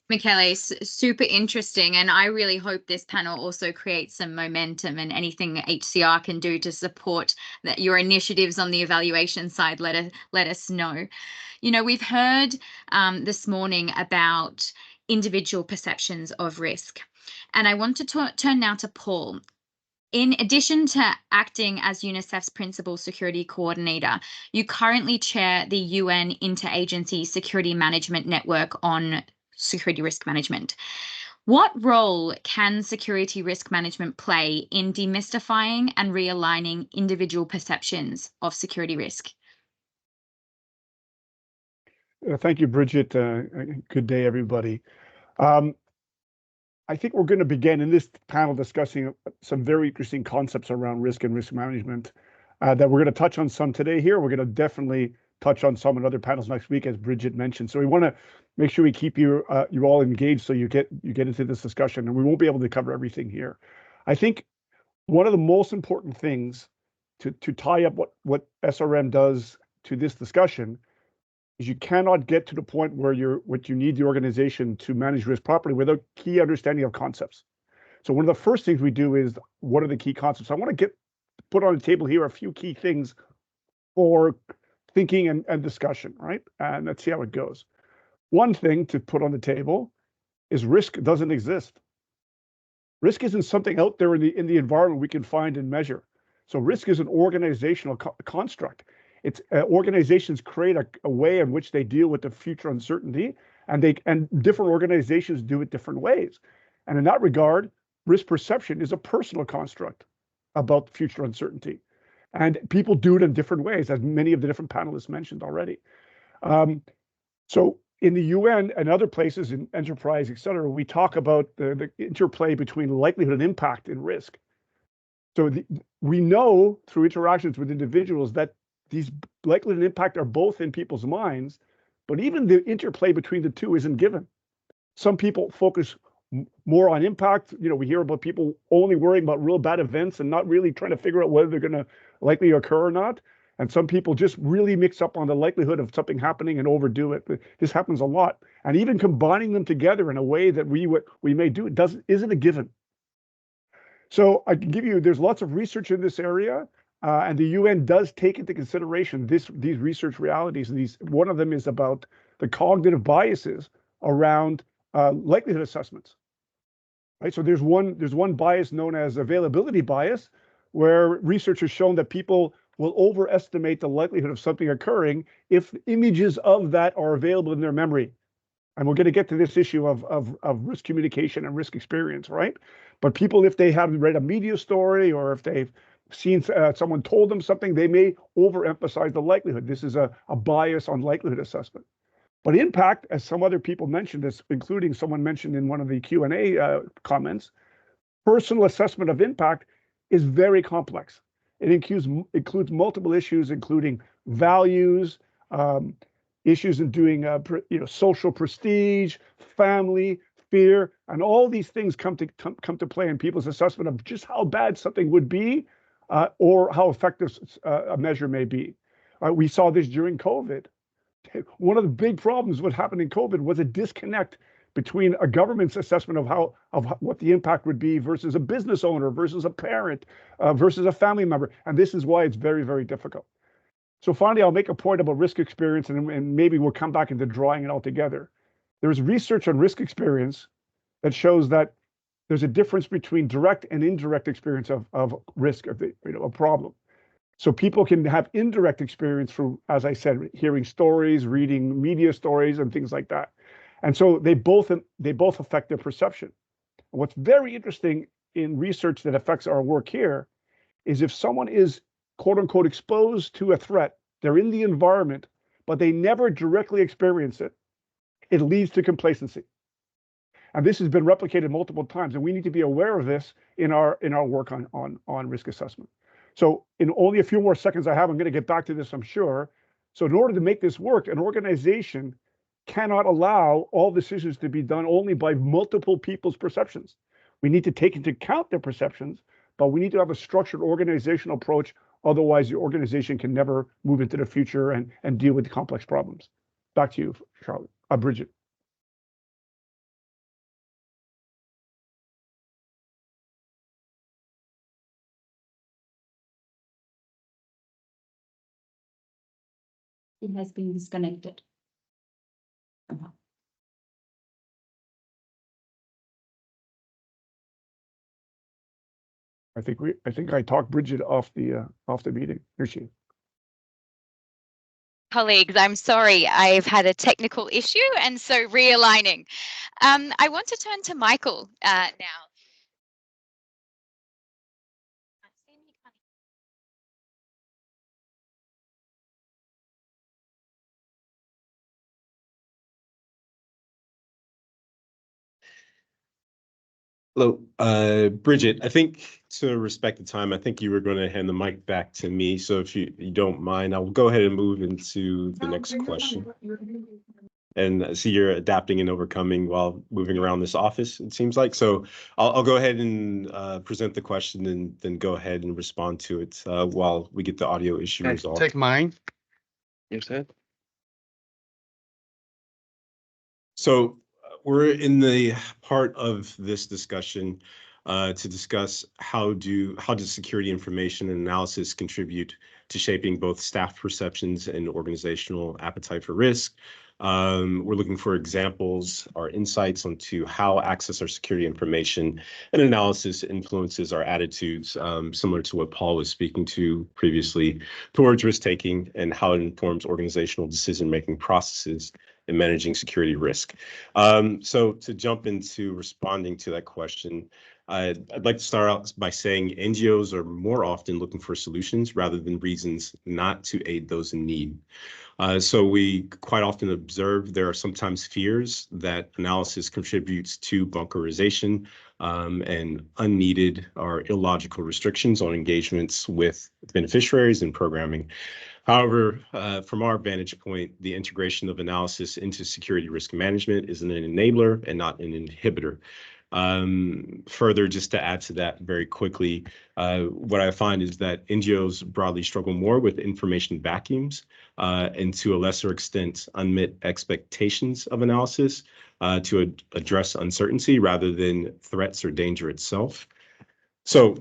Michele, super interesting. And I really hope this panel also creates some momentum, and anything that HCR can do to support that your initiatives on the evaluation side, let us know. We've heard this morning about individual perceptions of risk. And I want to turn now to Paul. In addition to acting as UNICEF's Principal Security Coordinator, you currently chair the UN Interagency Security Management Network on security risk management. What role can security risk management play in demystifying and realigning individual perceptions of security risk? Thank you, Bridget. Good day, everybody. I think we're going to begin in this panel discussing some very interesting concepts around risk and risk management that we're going to touch on some today here. We're going to definitely touch on some in other panels next week, as Bridget mentioned. So we want to make sure we keep you all engaged so you get into this discussion, and we won't be able to cover everything here. I think one of the most important things to tie up what SRM does to this discussion is you cannot get to the point where what you need the organization to manage risk properly without key understanding of concepts. So one of the first things we do is, what are the key concepts? I want to put on the table here a few key things for thinking and discussion, right? And let's see how it goes. One thing to put on the table is risk doesn't exist. Risk isn't something out there in the environment we can find and measure. So risk is an organizational construct. It's organizations create a way in which they deal with the future uncertainty, and different organizations do it different ways. And in that regard, risk perception is a personal construct about future uncertainty, and people do it in different ways, as many of the different panelists mentioned already. So in the UN and other places in enterprise, et cetera, we talk about the interplay between likelihood and impact and risk. So we know through interactions with individuals that these likelihood and impact are both in people's minds, but even the interplay between the two isn't given. Some people focus more on impact. We hear about people only worrying about real bad events and not really trying to figure out whether they're going to likely occur or not. And some people just really mix up on the likelihood of something happening and overdo it. This happens a lot. And even combining them together in a way that we may do isn't a given. So I can give you, there's lots of research in this area, and the UN does take into consideration these research realities. And one of them is about the cognitive biases around likelihood assessments. Right. So there's one bias known as availability bias, where research has shown that people will overestimate the likelihood of something occurring if images of that are available in their memory. And we're going to get to this issue of risk communication and risk experience, right? But people, if they haven't read a media story or if they've seen someone told them something, they may overemphasize the likelihood. This is a bias on likelihood assessment. But impact, as some other people mentioned this, including someone mentioned in one of the Q&A comments, personal assessment of impact is very complex. It includes multiple issues, including values, issues in doing social prestige, family, fear, and all these things come to play in people's assessment of just how bad something would be, or how effective a measure may be. We saw this during COVID. One of the big problems what happened in COVID was a disconnect between a government's assessment of what the impact would be versus a business owner, versus a parent, versus a family member. And this is why it's very, very difficult. So finally, I'll make a point about risk experience, and maybe we'll come back into drawing it all together. There's research on risk experience that shows that there's a difference between direct and indirect experience of risk, of a problem. So people can have indirect experience through, as I said, hearing stories, reading media stories, and things like that. And so they both affect their perception. And what's very interesting in research that affects our work here is if someone is quote unquote exposed to a threat, they're in the environment, but they never directly experience it, it leads to complacency. And this has been replicated multiple times, and we need to be aware of this in our work on risk assessment. So in only a few more seconds I have, I'm going to get back to this, I'm sure. So in order to make this work, an organization cannot allow all decisions to be done only by multiple people's perceptions. We need to take into account their perceptions, but we need to have a structured organizational approach. Otherwise, the organization can never move into the future and deal with the complex problems. Back to you, Charlotte. Bridget. It has been disconnected somehow. I think I talked Bridget off the meeting. Here she is. Colleagues, I'm sorry, I've had a technical issue, and so realigning. I want to turn to Michael now. Hello, Bridget. I think to respect the time, I think you were going to hand the mic back to me. So if you don't mind, I'll go ahead and move into the next question. And I see you're adapting and overcoming while moving around this office, it seems like. So I'll go ahead and present the question and then go ahead and respond to it while we get the audio issue resolved. Take mine. You said. So we're in the part of this discussion to discuss how does security information and analysis contribute to shaping both staff perceptions and organizational appetite for risk. We're looking for examples or insights onto how access our security information and analysis influences our attitudes, similar to what Paul was speaking to previously, towards risk-taking and how it informs organizational decision-making processes in managing security risk. So to jump into responding to that question, I'd like to start out by saying NGOs are more often looking for solutions rather than reasons not to aid those in need. So we quite often observe there are sometimes fears that analysis contributes to bunkerization and unneeded or illogical restrictions on engagements with beneficiaries and programming. However, from our vantage point, the integration of analysis into security risk management is an enabler and not an inhibitor. Further, just to add to that very quickly, what I find is that NGOs broadly struggle more with information vacuums and to a lesser extent, unmet expectations of analysis to address uncertainty rather than threats or danger itself. So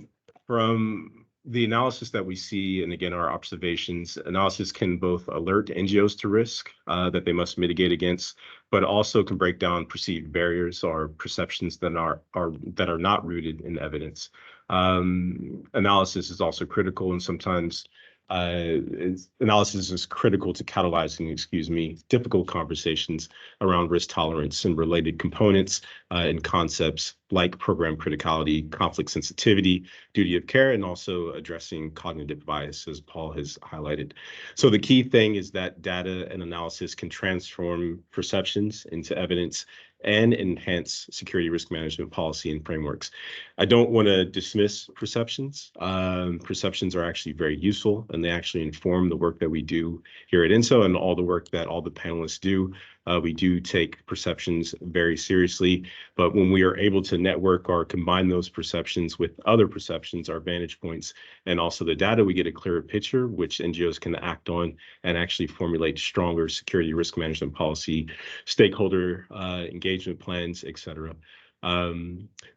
from the analysis that we see, and again, our observations, analysis can both alert NGOs to risk that they must mitigate against, but also can break down perceived barriers or perceptions that are not rooted in evidence. Analysis is also critical, and sometimes analysis is critical to catalyzing, difficult conversations around risk tolerance and related components and concepts like program criticality, conflict sensitivity, duty of care, and also addressing cognitive bias, as Paul has highlighted. So the key thing is that data and analysis can transform perceptions into evidence and enhance security risk management policy and frameworks. I don't want to dismiss perceptions. Perceptions are actually very useful, and they actually inform the work that we do here at INSO and all the work that all the panelists do. We do take perceptions very seriously, but when we are able to network or combine those perceptions with other perceptions, our vantage points, and also the data, we get a clearer picture, which NGOs can act on and actually formulate stronger security risk management policy, stakeholder engagement plans, et cetera.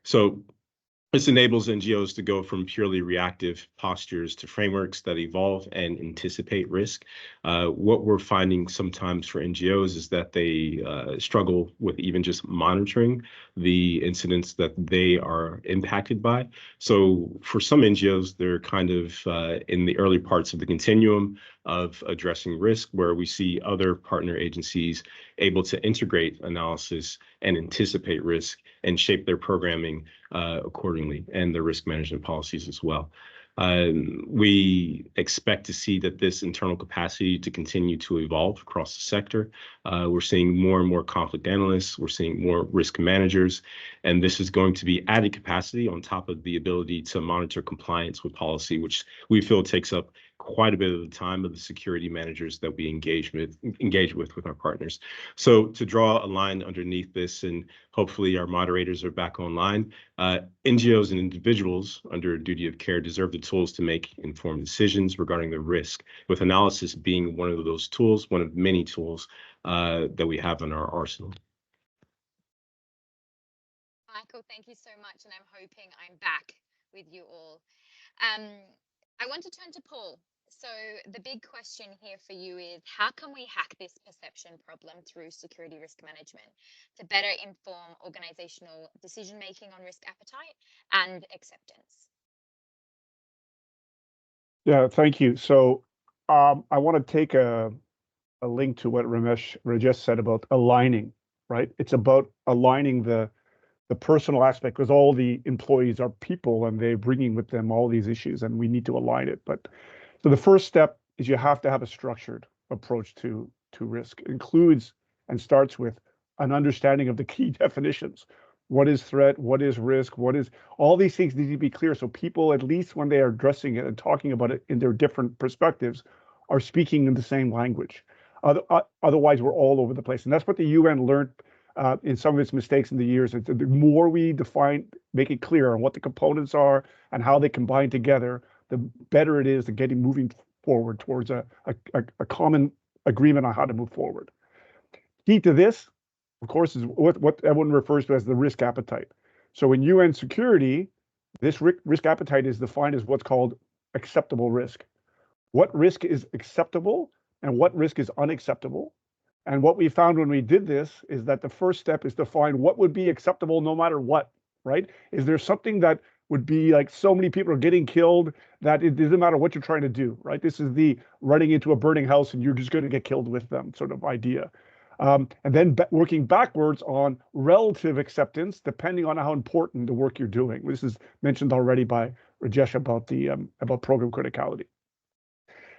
So this enables NGOs to go from purely reactive postures to frameworks that evolve and anticipate risk. What we're finding sometimes for NGOs is that they struggle with even just monitoring the incidents that they are impacted by. So for some NGOs, they're kind of in the early parts of the continuum of addressing risk, where we see other partner agencies able to integrate analysis and anticipate risk and shape their programming accordingly, and their risk management policies as well. We expect to see that this internal capacity to continue to evolve across the sector. We're seeing more and more conflict analysts, we're seeing more risk managers, and this is going to be added capacity on top of the ability to monitor compliance with policy, which we feel takes up quite a bit of the time of the security managers that we engage with our partners. So to draw a line underneath this, and hopefully our moderators are back online, NGOs and individuals under a duty of care deserve the tools to make informed decisions regarding the risk, with analysis being one of those tools, one of many tools that we have in our arsenal. Michael, thank you so much, and I'm hoping I'm back with you all. I want to turn to Paul. So the big question here for you is, how can we hack this perception problem through security risk management to better inform organizational decision-making on risk appetite and acceptance? Yeah, thank you. So I want to take a link to what Rajesh said about aligning, right? It's about aligning the personal aspect, because all the employees are people and they're bringing with them all these issues, and we need to align it. But so the first step is you have to have a structured approach to risk. It includes and starts with an understanding of the key definitions. What is threat? What is risk? What is all these things need to be clear so people, at least when they are addressing it and talking about it in their different perspectives, are speaking in the same language. Otherwise, we're all over the place. And that's what the UN learned in some of its mistakes in the years. The more we define, make it clear on what the components are and how they combine together, the better it is to getting moving forward towards a common agreement on how to move forward. Key to this, of course, is what everyone refers to as the risk appetite. So in UN security, this risk appetite is defined as what's called acceptable risk. What risk is acceptable and what risk is unacceptable? And what we found when we did this is that the first step is to find what would be acceptable no matter what, right? Is there something that would be like so many people are getting killed that it doesn't matter what you're trying to do, right? This is the running into a burning house and you're just going to get killed with them sort of idea. And then working backwards on relative acceptance, depending on how important the work you're doing. This is mentioned already by Rajesh about the about program criticality.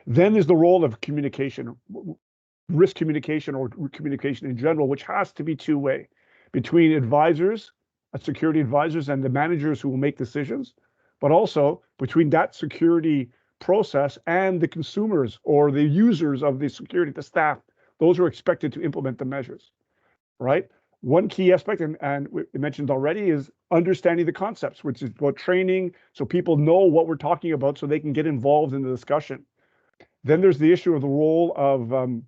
Then there's the role of communication, risk communication or communication in general, which has to be two-way between advisors, security advisors, and the managers who will make decisions, but also between that security process and the consumers or the users of the security, the staff. Those are expected to implement the measures, right? One key aspect, and we mentioned already, is understanding the concepts, which is about training so people know what we're talking about so they can get involved in the discussion. Then there's the issue of the role of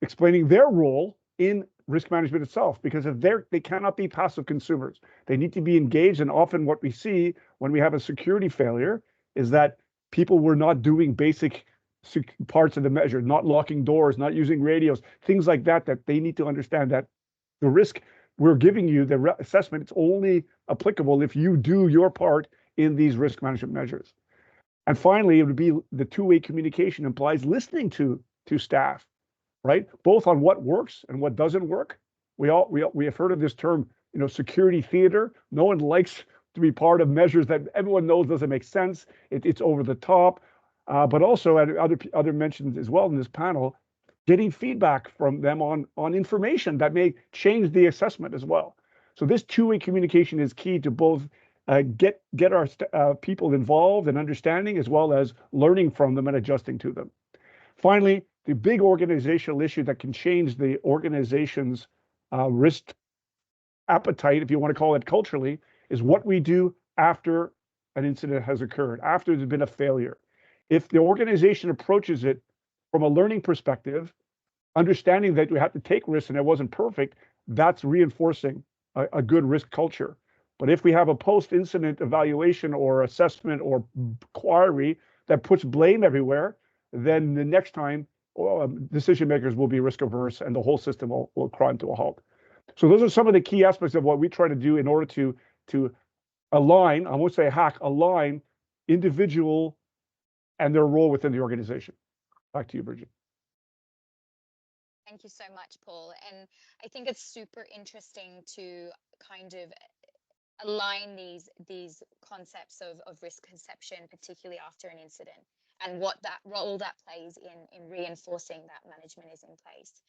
explaining their role in risk management itself, because if they cannot be passive consumers. They need to be engaged, and often what we see when we have a security failure is that people were not doing basic parts of the measure, not locking doors, not using radios, things like that, that they need to understand that the risk we're giving you, the assessment, it's only applicable if you do your part in these risk management measures. And finally, it would be the two-way communication implies listening to staff, right? Both on what works and what doesn't work. We have heard of this term, security theater. No one likes to be part of measures that everyone knows doesn't make sense. It's over the top. But also other mentions as well in this panel, getting feedback from them on information that may change the assessment as well. So this two-way communication is key to both get our people involved and understanding, as well as learning from them and adjusting to them. Finally, the big organizational issue that can change the organization's risk appetite, if you want to call it culturally, is what we do after an incident has occurred, after there's been a failure. If the organization approaches it from a learning perspective, understanding that we have to take risks and it wasn't perfect, that's reinforcing a good risk culture. But if we have a post-incident evaluation or assessment or inquiry that puts blame everywhere, then the next time decision makers will be risk averse and the whole system will grind to a halt. So those are some of the key aspects of what we try to do in order to align, I won't say hack, align individual and their role within the organization. Back to you, Bridget. Thank you so much, Paul. And I think it's super interesting to kind of align these concepts of risk conception, particularly after an incident, and what that role that plays in reinforcing that management is in place.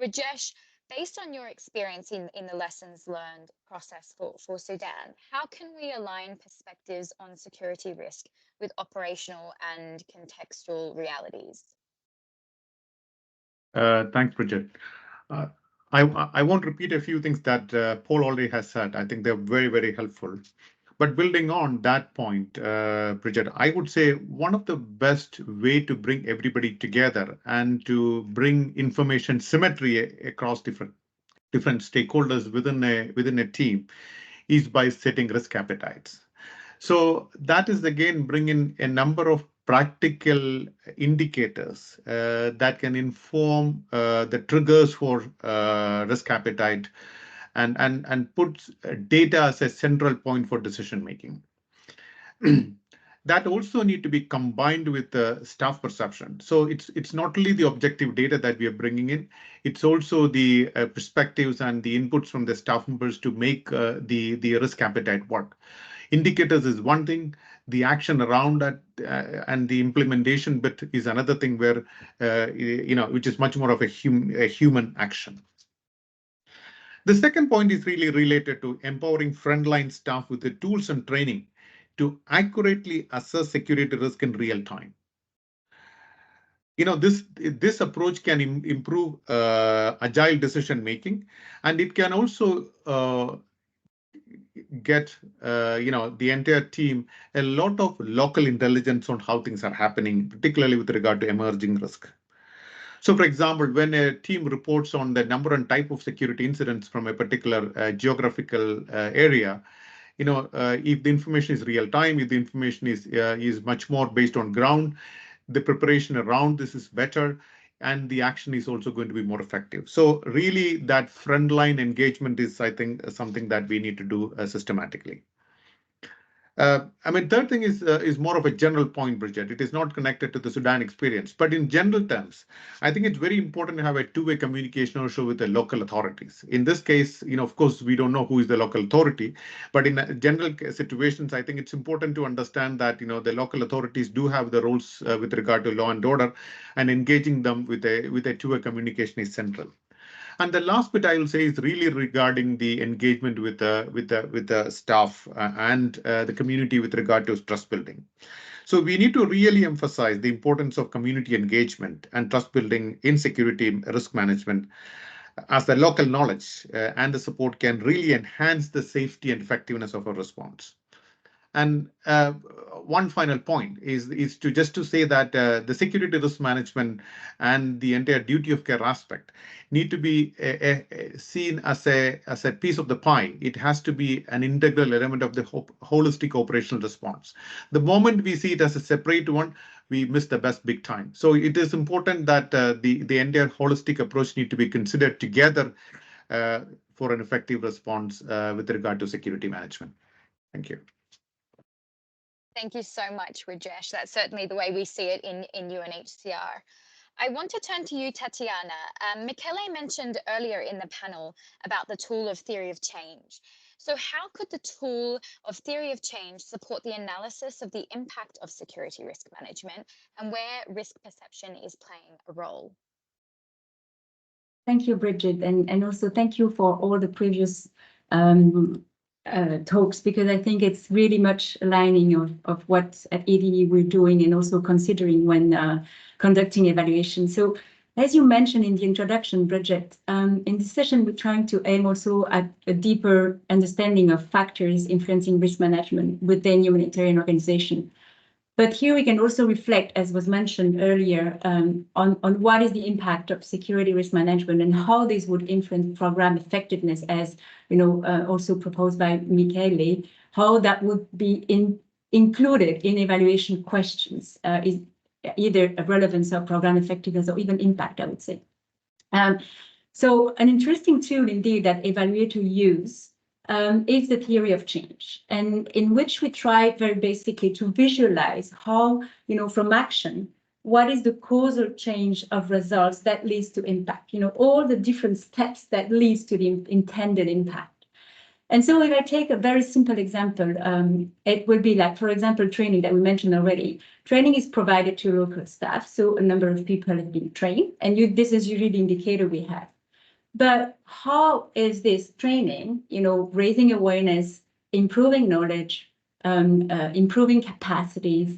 Rajesh, based on your experience in the lessons learned process for Sudan, how can we align perspectives on security risk with operational and contextual realities? Thanks, Bridget. I won't repeat a few things that Paul already has said. I think they're very, very helpful. But building on that point, Bridget, I would say one of the best way to bring everybody together and to bring information symmetry across different stakeholders within a team is by setting risk appetites. So that is again bringing a number of practical indicators that can inform the triggers for risk appetite and put data as a central point for decision making. That also need to be combined with the staff perception. So it's not only the objective data that we are bringing in, it's also the perspectives and the inputs from the staff members to make the risk appetite work. Indicators is one thing, the action around that and the implementation bit is another thing where, which is much more of a human action. The second point is really related to empowering frontline staff with the tools and training to accurately assess security risk in real time. This approach can improve agile decision making, and it can also get the entire team a lot of local intelligence on how things are happening, particularly with regard to emerging risk. So, for example, when a team reports on the number and type of security incidents from a particular geographical area, if the information is real time, if the information is much more based on ground, the preparation around this is better, and the action is also going to be more effective. So really that frontline engagement is, I think, something that we need to do systematically. Third thing is more of a general point, Bridget. It is not connected to the Sudan experience, but in general terms, I think it's very important to have a two-way communication also with the local authorities. In this case, of course, we don't know who is the local authority, but in general situations, I think it's important to understand that, the local authorities do have the roles with regard to law and order, and engaging them with a two-way communication is central. And the last bit I will say is really regarding the engagement with the staff and the community with regard to trust building. So we need to really emphasize the importance of community engagement and trust building in security risk management, as the local knowledge and the support can really enhance the safety and effectiveness of our response. And one final point is to say that the security risk management and the entire duty of care aspect need to be seen as a piece of the pie. It has to be an integral element of the holistic operational response. The moment we see it as a separate one, we miss the best big time. So it is important that the entire holistic approach need to be considered together for an effective response with regard to security management. Thank you. Thank you so much, Rajesh. That's certainly the way we see it in UNHCR. I want to turn to you, Tatiana. Michele mentioned earlier in the panel about the tool of theory of change. So how could the tool of theory of change support the analysis of the impact of security risk management and where risk perception is playing a role? Thank you, Bridget, and also thank you for all the previous talks, because I think it's really much aligning of what at EDE we're doing and also considering when conducting evaluation. So as you mentioned in the introduction, Bridget, in this session, we're trying to aim also at a deeper understanding of factors influencing risk management within humanitarian organization. But here we can also reflect, as was mentioned earlier, on what is the impact of security risk management and how this would influence program effectiveness, as also proposed by Michele, how that would be included in evaluation questions, is either a relevance of program effectiveness or even impact, I would say. So an interesting tool indeed that evaluators use is the theory of change, and in which we try very basically to visualize how, from action, what is the causal change of results that leads to impact, all the different steps that leads to the intended impact. And so if I take a very simple example, it would be like, for example, training that we mentioned already. Training is provided to local staff, so a number of people have been trained, and this is usually the indicator we have. But how is this training, raising awareness, improving knowledge, improving capacities,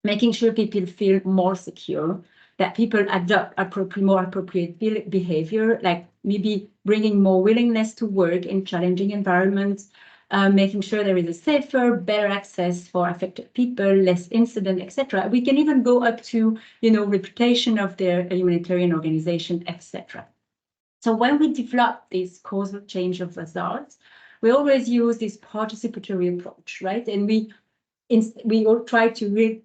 making sure people feel more secure, that people adopt more appropriate behavior, like maybe bringing more willingness to work in challenging environments, making sure there is a safer, better access for affected people, less incident, etc. We can even go up to, reputation of their humanitarian organization, etc. So when we develop this causal change of results, we always use this participatory approach, right? And we all try to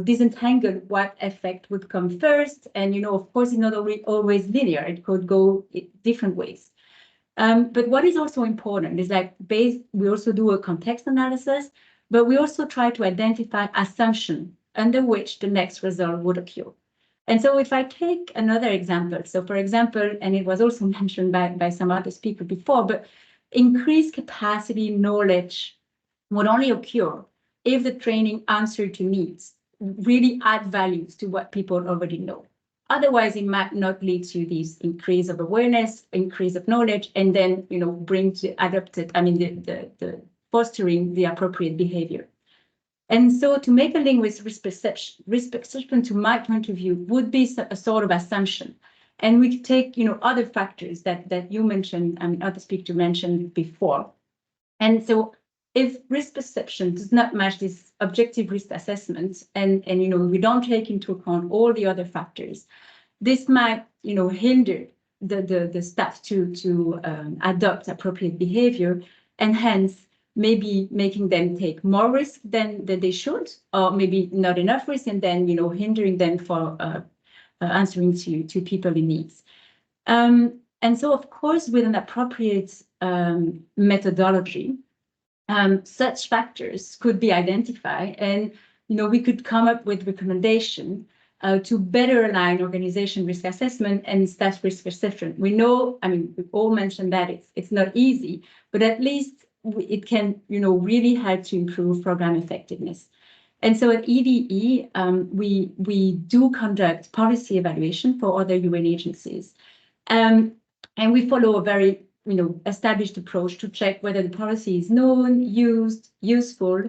disentangle what effect would come first. And, of course, it's not always linear. It could go different ways. But what is also important is we also do a context analysis, but we also try to identify assumption under which the next result would occur. And so if I take another example, so for example, and it was also mentioned by some other speakers before, but increased capacity knowledge would only occur if the training answered to needs, really add values to what people already know. Otherwise, it might not lead to this increase of awareness, increase of knowledge, and then bring to the fostering the appropriate behavior. And so to make a link with risk perception, to my point of view, would be a sort of assumption. And we could take, other factors that you mentioned, other speaker mentioned before. And so if risk perception does not match this objective risk assessment, and we don't take into account all the other factors, this might, hinder the staff to adopt appropriate behavior, and hence maybe making them take more risk than they should, or maybe not enough risk, and then hindering them for answering to people in needs. And so, of course, with an appropriate methodology, such factors could be identified, and we could come up with recommendation to better align organization risk assessment and staff risk perception. We know, we all mentioned that it's not easy, but at least it can, really help to improve program effectiveness. And so at EDE, we do conduct policy evaluation for other UN agencies. And we follow a very, established approach to check whether the policy is known, used, useful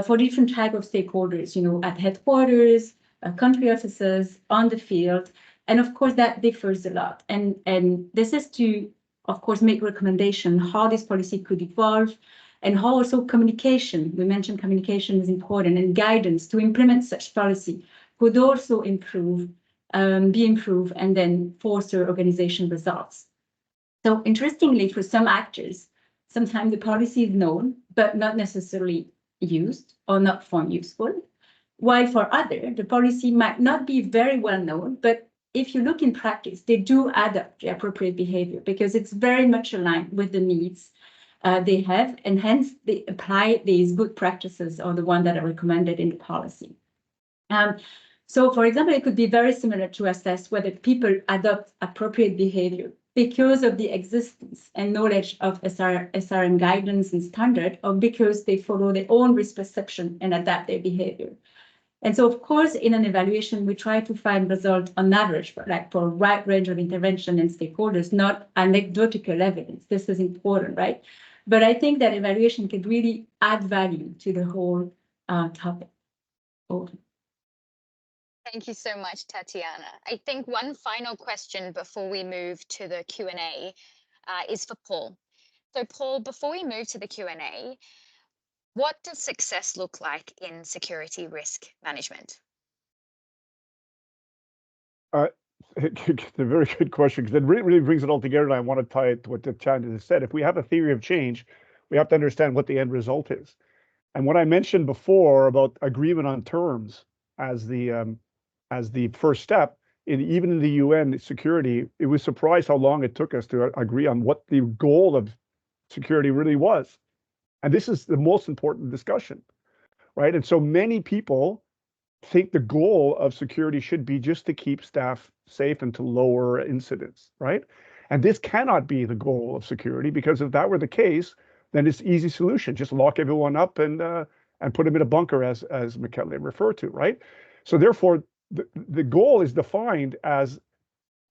for different type of stakeholders, at headquarters, country officers, on the field. And of course, that differs a lot. And this is to, of course, make recommendation how this policy could evolve, and how also communication, we mentioned communication is important, and guidance to implement such policy could also improve, be improved, and then foster organization results. So interestingly, for some actors, sometimes the policy is known, but not necessarily used or not found useful. While for others, the policy might not be very well known, but if you look in practice, they do adopt the appropriate behavior because it's very much aligned with the needs they have, and hence they apply these good practices or the one that are recommended in the policy. So, for example, it could be very similar to assess whether people adopt appropriate behavior because of the existence and knowledge of SRM guidance and standard, or because they follow their own risk perception and adapt their behavior. And so, of course, in an evaluation, we try to find results on average, for a wide range of intervention and stakeholders, not anecdotal evidence. This is important, right? But I think that evaluation can really add value to the whole topic. Over. Thank you so much, Tatiana. I think one final question before we move to the Q&A is for Paul. So Paul, before we move to the Q&A, what does success look like in security risk management? It's a very good question, because it really brings it all together, and I want to tie it to what Tatiana has said. If we have a theory of change, we have to understand what the end result is. And what I mentioned before about agreement on terms as the first step, even in the UN security, it was surprised how long it took us to agree on what the goal of security really was. And this is the most important discussion, right? And so many people think the goal of security should be just to keep staff safe and to lower incidents, right? And this cannot be the goal of security, because if that were the case, then it's easy solution. Just lock everyone up and put them in a bunker, as McKinley referred to, right? So therefore, the goal is defined as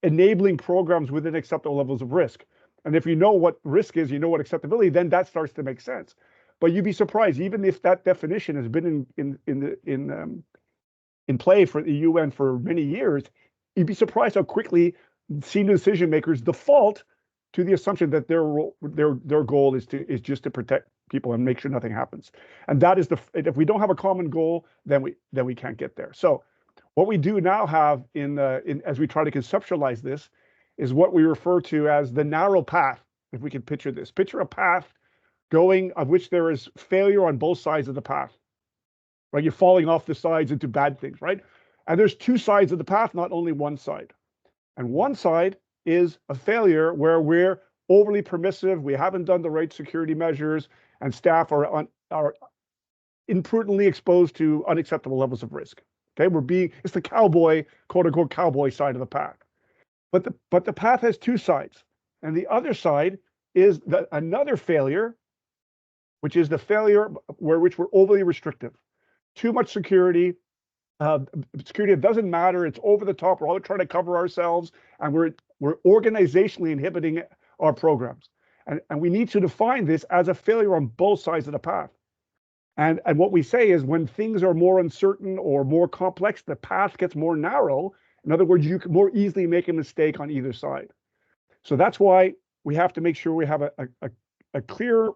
enabling programs within acceptable levels of risk. And if you know what risk is, you know what acceptability, then that starts to make sense. But you'd be surprised, even if that definition has been in play for the UN for many years, you'd be surprised how quickly senior decision makers default to the assumption that their goal is just to protect people and make sure nothing happens. And that is if we don't have a common goal, then we can't get there. So what we do now have as we try to conceptualize this is what we refer to as the narrow path. If we can picture this, picture a path of which there is failure on both sides of the path, right? You're falling off the sides into bad things, right? And there's two sides of the path, not only one side. And one side is a failure where we're overly permissive, we haven't done the right security measures, and staff are imprudently exposed to unacceptable levels of risk. Okay, it's the cowboy, quote unquote, cowboy side of the path. But the path has two sides. And the other side is another failure, which is the failure which we're overly restrictive. Too much security, security, it doesn't matter. It's over the top. We're all trying to cover ourselves, and we're organizationally inhibiting our programs. And we need to define this as a failure on both sides of the path. And what we say is when things are more uncertain or more complex, the path gets more narrow. In other words, you can more easily make a mistake on either side. So that's why we have to make sure we have a clear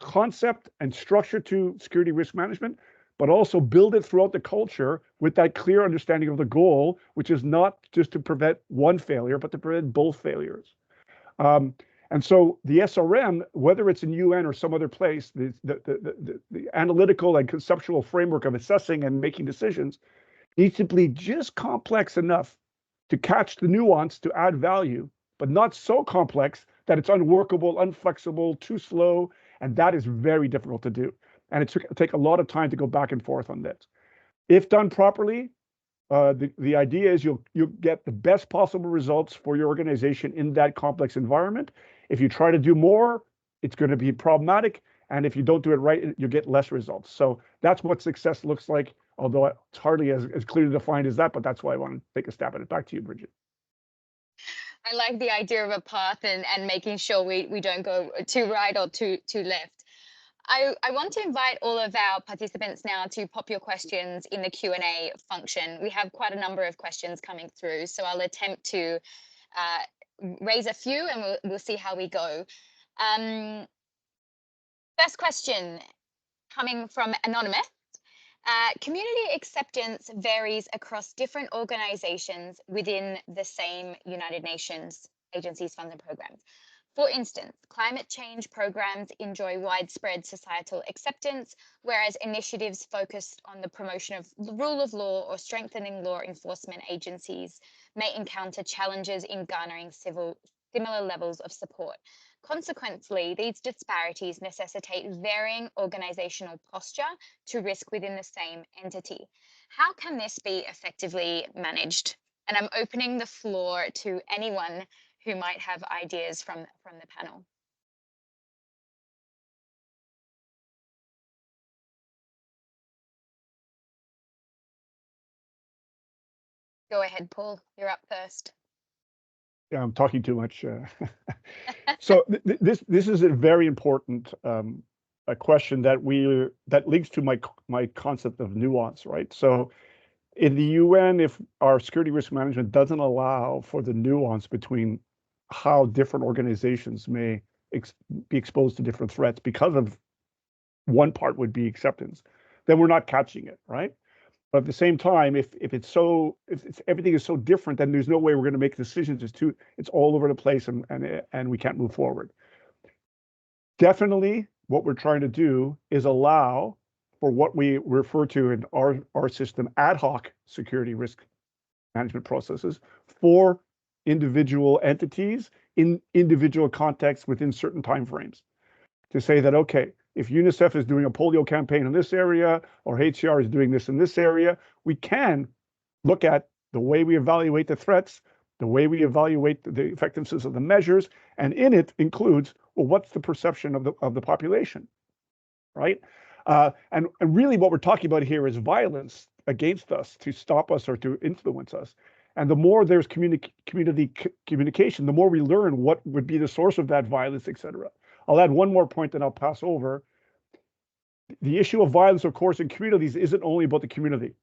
concept and structure to security risk management, but also build it throughout the culture with that clear understanding of the goal, which is not just to prevent one failure, but to prevent both failures. And so the SRM, whether it's in UN or some other place, the analytical and conceptual framework of assessing and making decisions needs to be just complex enough to catch the nuance to add value, but not so complex that it's unworkable, unflexible, too slow, and that is very difficult to do. And it take a lot of time to go back and forth on this. If done properly, the idea is you'll get the best possible results for your organization in that complex environment. If you try to do more, it's going to be problematic. And if you don't do it right, you get less results. So that's what success looks like, although it's hardly as clearly defined as that, but that's why I want to take a stab at it. Back to you, Bridget. I like the idea of a path and making sure we don't go too right or too left. I want to invite all of our participants now to pop your questions in the Q&A function. We have quite a number of questions coming through, so I'll attempt to raise a few and we'll see how we go. First question coming from Anonymous. Community acceptance varies across different organizations within the same United Nations agencies, funds and programs. For instance, climate change programs enjoy widespread societal acceptance, whereas initiatives focused on the promotion of the rule of law or strengthening law enforcement agencies may encounter challenges in garnering similar levels of support. Consequently, these disparities necessitate varying organizational posture to risk within the same entity. How can this be effectively managed? And I'm opening the floor to anyone who might have ideas from the panel. Go ahead, Paul, you're up first. Yeah, I'm talking too much. So this is a very important a question that links to my concept of nuance, right? So in the UN, if our security risk management doesn't allow for the nuance between how different organizations may be exposed to different threats because of one part would be acceptance, then we're not catching it, right? But at the same time, if everything is so different, then there's no way we're going to make decisions. It's all over the place, and we can't move forward. Definitely, what we're trying to do is allow for what we refer to in our system ad hoc security risk management processes for individual entities in individual contexts within certain timeframes. To say that, okay, if UNICEF is doing a polio campaign in this area, or HCR is doing this in this area, we can look at the way we evaluate the threats, the way we evaluate the effectiveness of the measures, and in it includes, well, what's the perception of the population, right? And really what we're talking about here is violence against us to stop us or to influence us. And the more there's community communication, the more we learn what would be the source of that violence, et cetera. I'll add one more point that I'll pass over. The issue of violence, of course, in communities isn't only about the community.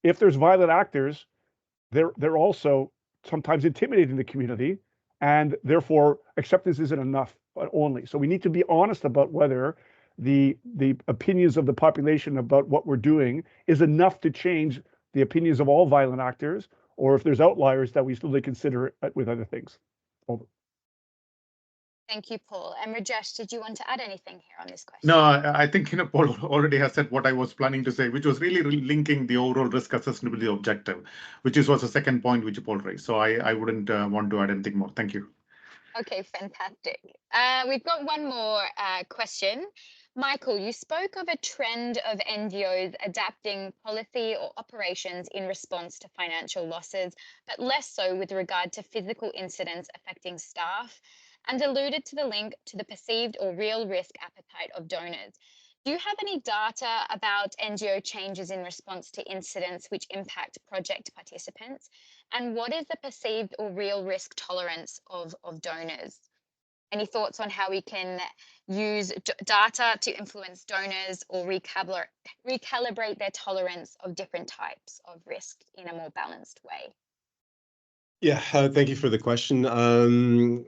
If there's violent actors, they're also sometimes intimidating the community, and therefore acceptance isn't enough only. So we need to be honest about whether the opinions of the population about what we're doing is enough to change the opinions of all violent actors, or if there's outliers that we still consider with other things. Over. Thank you, Paul. And Rajesh, did you want to add anything here on this question? No, I think Paul already has said what I was planning to say, which was really linking the overall risk sustainability objective, which was the second point which Paul raised. So I wouldn't want to add anything more. Thank you. Okay, fantastic. We've got one more question. Michael, you spoke of a trend of NGOs adapting policy or operations in response to financial losses, but less so with regard to physical incidents affecting staff, and alluded to the link to the perceived or real risk appetite of donors. Do you have any data about NGO changes in response to incidents which impact project participants? And what is the perceived or real risk tolerance of donors? Any thoughts on how we can use data to influence donors or recalibrate their tolerance of different types of risk in a more balanced way? Yeah, thank you for the question.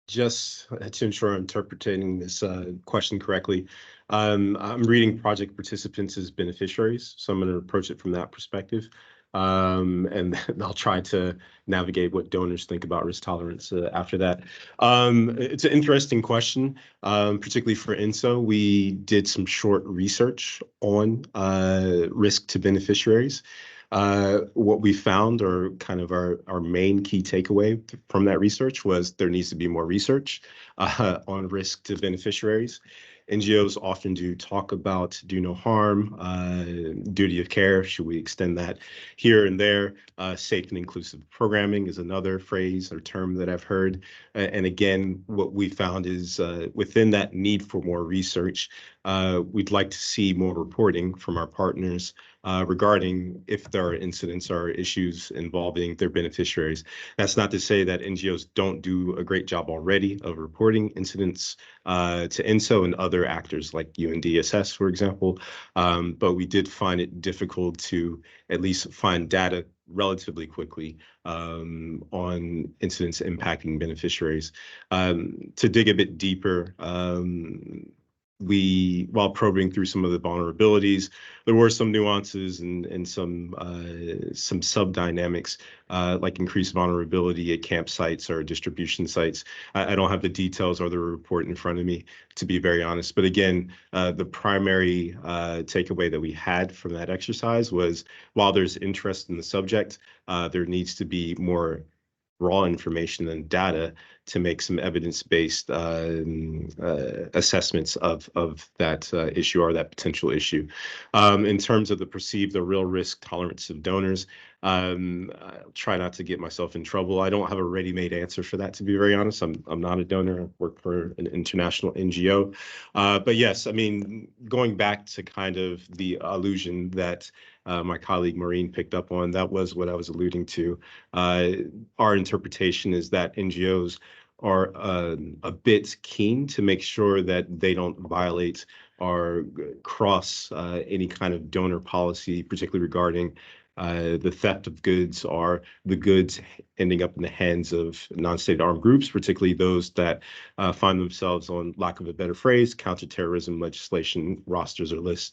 Just to ensure I'm interpreting this question correctly, I'm reading project participants as beneficiaries, so I'm going to approach it from that perspective. And I'll try to navigate what donors think about risk tolerance after that. It's an interesting question, particularly for INSO. We did some short research on risk to beneficiaries. What we found, or kind of our main key takeaway from that research, was there needs to be more research on risk to beneficiaries. NGOs often do talk about do no harm, duty of care. Should we extend that here and there? Safe and inclusive programming is another phrase or term that I've heard. And again, what we found is within that need for more research, we'd like to see more reporting from our partners regarding if there are incidents or issues involving their beneficiaries. That's not to say that NGOs don't do a great job already of reporting incidents to INSO and other actors like UNDSS, for example, but we did find it difficult to at least find data relatively quickly on incidents impacting beneficiaries. To dig a bit deeper, while probing through some of the vulnerabilities, there were some nuances and some sub-dynamics, like increased vulnerability at campsites or distribution sites. I don't have the details or the report in front of me, to be very honest. But again, the primary takeaway that we had from that exercise was, while there's interest in the subject, there needs to be more raw information and data to make some evidence-based assessments of that issue or that potential issue. In terms of the perceived or real risk tolerance of donors, I'll try not to get myself in trouble. I don't have a ready-made answer for that, to be very honest. I'm not a donor. I work for an international NGO. But yes, I mean, going back to kind of the allusion that my colleague Maureen picked up on, that was what I was alluding to. Our interpretation is that NGOs are a bit keen to make sure that they don't violate or cross any kind of donor policy, particularly regarding the theft of goods or the goods ending up in the hands of non-state armed groups, particularly those that find themselves on, lack of a better phrase, counterterrorism legislation rosters or lists.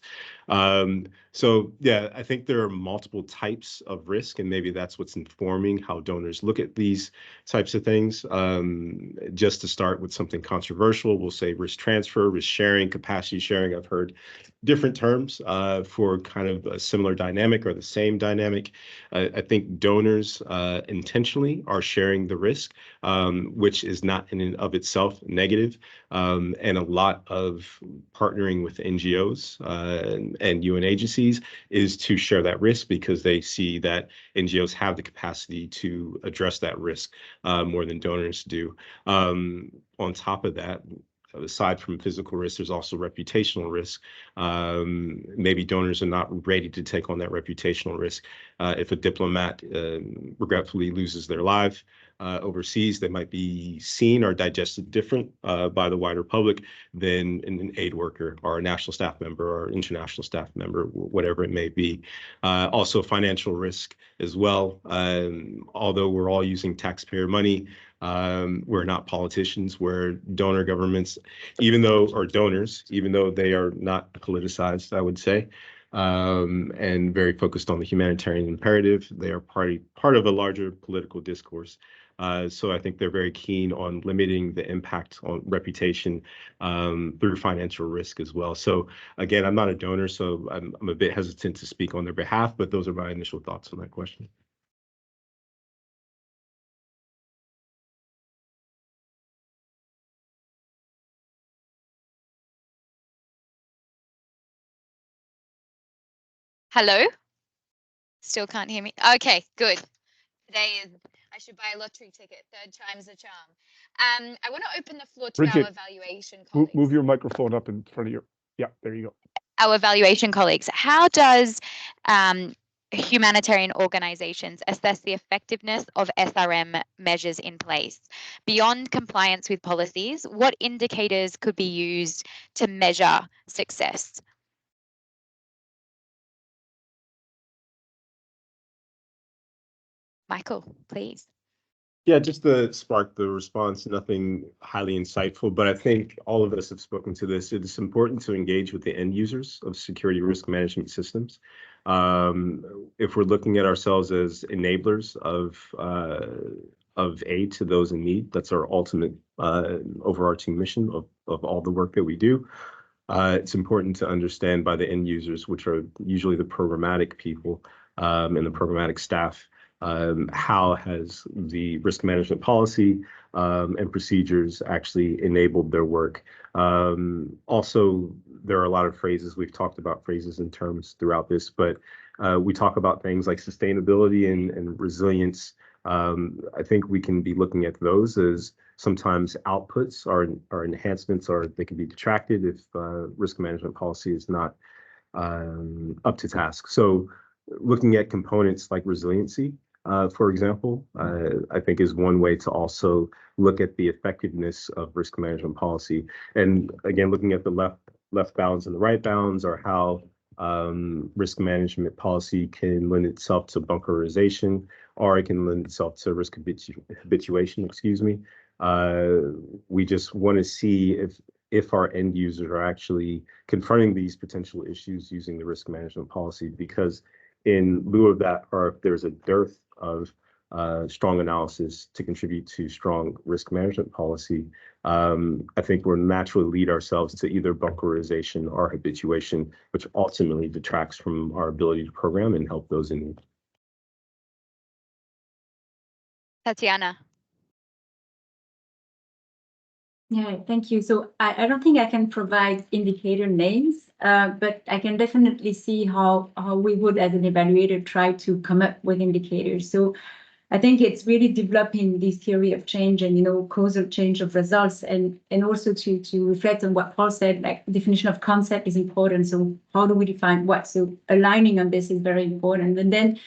So yeah, I think there are multiple types of risk, and maybe that's what's informing how donors look at these types of things. Just to start with something controversial, we'll say risk transfer, risk sharing, capacity sharing. I've heard different terms for kind of a similar dynamic or the same dynamic. I think donors intentionally are sharing the risk, which is not in and of itself negative. And a lot of partnering with NGOs and UN agencies is to share that risk, because they see that NGOs have the capacity to address that risk more than donors do. On top of that, aside from physical risk, there's also reputational risk. Maybe donors are not ready to take on that reputational risk. If a diplomat regretfully loses their life overseas, they might be seen or digested different by the wider public than an aid worker or a national staff member or international staff member, whatever it may be. Also financial risk as well. Although we're all using taxpayer money, we're not politicians. We're donor governments, even though they are not politicized, I would say, and very focused on the humanitarian imperative. They are part of a larger political discourse. So I think they're very keen on limiting the impact on reputation through financial risk as well. So again, I'm not a donor, so I'm a bit hesitant to speak on their behalf, but those are my initial thoughts on that question. Hello? Still can't hear me? Okay, good. Today is, I should buy a lottery ticket. Third time's a charm. I want to open the floor to Bridget, our evaluation colleagues. Move your microphone up in front of your Yeah, there you go. Our evaluation colleagues, how does humanitarian organizations assess the effectiveness of SRM measures in place? Beyond compliance with policies, what indicators could be used to measure success? Michael, please. Yeah, just to spark the response, nothing highly insightful, but I think all of us have spoken to this. It is important to engage with the end users of security risk management systems. If we're looking at ourselves as enablers of aid to those in need, that's our ultimate overarching mission of all the work that we do. It's important to understand by the end users, which are usually the programmatic people and the programmatic staff, how has the risk management policy and procedures actually enabled their work. Also, there are a lot of phrases, we've talked about phrases and terms throughout this, but we talk about things like sustainability and resilience. I think we can be looking at those as sometimes outputs or enhancements, or they can be detracted if risk management policy is not up to task. So looking at components like resiliency, for example, I think is one way to also look at the effectiveness of risk management policy. And again, looking at the left bounds and the right bounds, or how risk management policy can lend itself to bunkerization, or it can lend itself to risk habituation, excuse me. We just want to see if our end users are actually confronting these potential issues using the risk management policy, because in lieu of that, or if there's a dearth of strong analysis to contribute to strong risk management policy, I think we'll naturally lead ourselves to either bunkerization or habituation, which ultimately detracts from our ability to program and help those in need. Tatiana. Yeah, thank you. So I don't think I can provide indicator names, but I can definitely see how we would, as an evaluator, try to come up with indicators. So I think it's really developing this theory of change and, causal change of results, and also to reflect on what Paul said, like definition of concept is important. So how do we define what? So aligning on this is very important. And then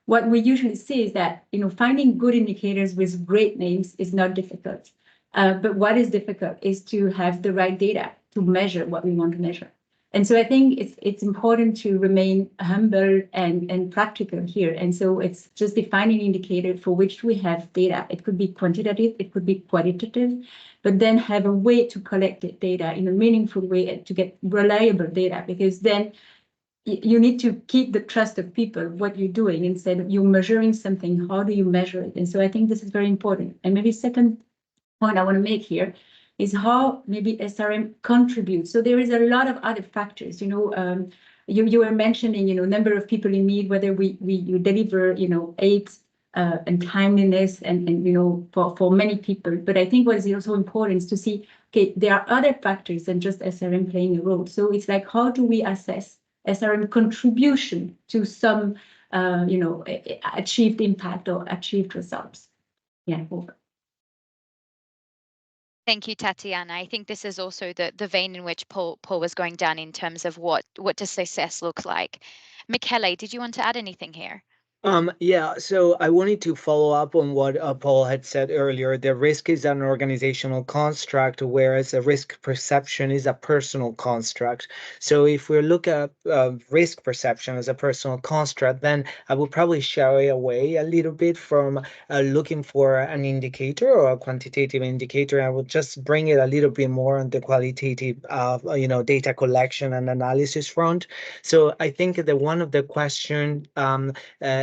what we usually see is that, finding good indicators with great names is not difficult. But what is difficult is to have the right data to measure what we want to measure. And so I think it's important to remain humble and practical here. And so it's just defining an indicator for which we have data. It could be quantitative, it could be qualitative, but then have a way to collect the data in a meaningful way to get reliable data, because then you need to keep the trust of people, what you're doing, instead of you measuring something, how do you measure it? And so I think this is very important. And maybe second point I want to make here is how maybe SRM contributes. So there is a lot of other factors, you were mentioning, number of people in need, whether you deliver, aid and timeliness and for many people. But I think what is also important is to see, okay, there are other factors than just SRM playing a role. So it's like, how do we assess SRM contribution to some, achieved impact or achieved results? Yeah, over. Thank you, Tatiana. I think this is also the vein in which Paul was going down in terms of what does success look like. Michele, did you want to add anything here? Yeah, so I wanted to follow up on what Paul had said earlier. The risk is an organizational construct, whereas a risk perception is a personal construct. So if we look at risk perception as a personal construct, then I would probably shy away a little bit from looking for an indicator or a quantitative indicator. I would just bring it a little bit more on the qualitative, data collection and analysis front. So I think that one of the questions,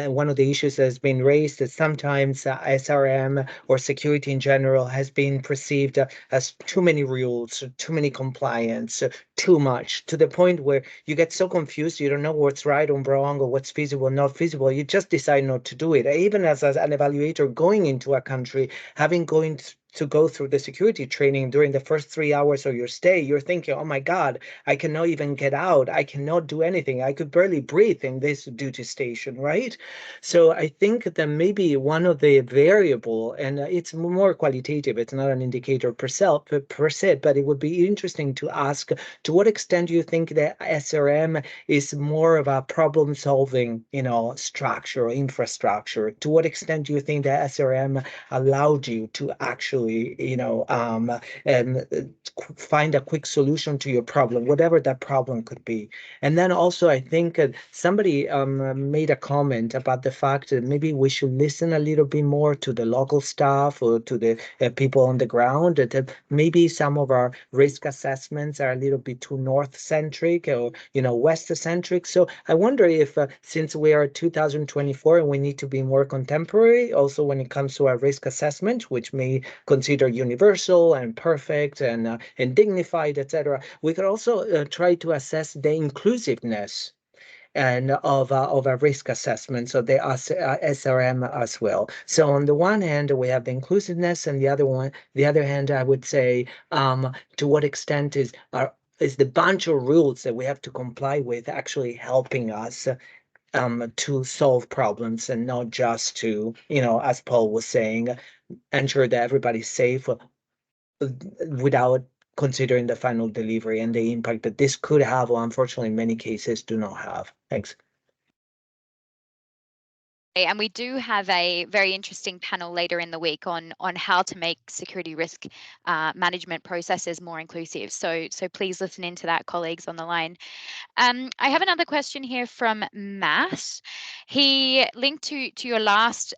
one of the issues that has been raised is sometimes SRM or security in general has been perceived as too many rules, too many compliance, too much, to the point where you get so confused, you don't know what's right or wrong or what's feasible, not feasible. You just decide not to do it. Even as an evaluator going into a country, having to go through the security training during the first 3 hours of your stay, you're thinking, oh my God, I cannot even get out. I cannot do anything. I could barely breathe in this duty station, right? So I think that maybe one of the variable, and it's more qualitative, it's not an indicator per se, but it would be interesting to ask, to what extent do you think that SRM is more of a problem-solving, structure or infrastructure? To what extent do you think that SRM allowed you to actually, find a quick solution to your problem, whatever that problem could be? And then also, I think somebody made a comment about the fact that maybe we should listen a little bit more to the local staff or to the people on the ground, that maybe some of our risk assessments are a little bit too north-centric or, west-centric. So I wonder if, since we are 2024 and we need to be more contemporary, also when it comes to our risk assessment, which may consider universal and perfect and dignified, etc., we could also try to assess the inclusiveness and of a risk assessment, so the SRM as well. So on the one hand, we have the inclusiveness, and the other hand, I would say, to what extent is the bunch of rules that we have to comply with actually helping us to solve problems, and not just to, as Paul was saying, ensure that everybody's safe without considering the final delivery and the impact that this could have, or unfortunately in many cases do not have. Thanks. And we do have a very interesting panel later in the week on how to make security risk management processes more inclusive. So please listen into that, colleagues on the line. I have another question here from Matt. He linked to your last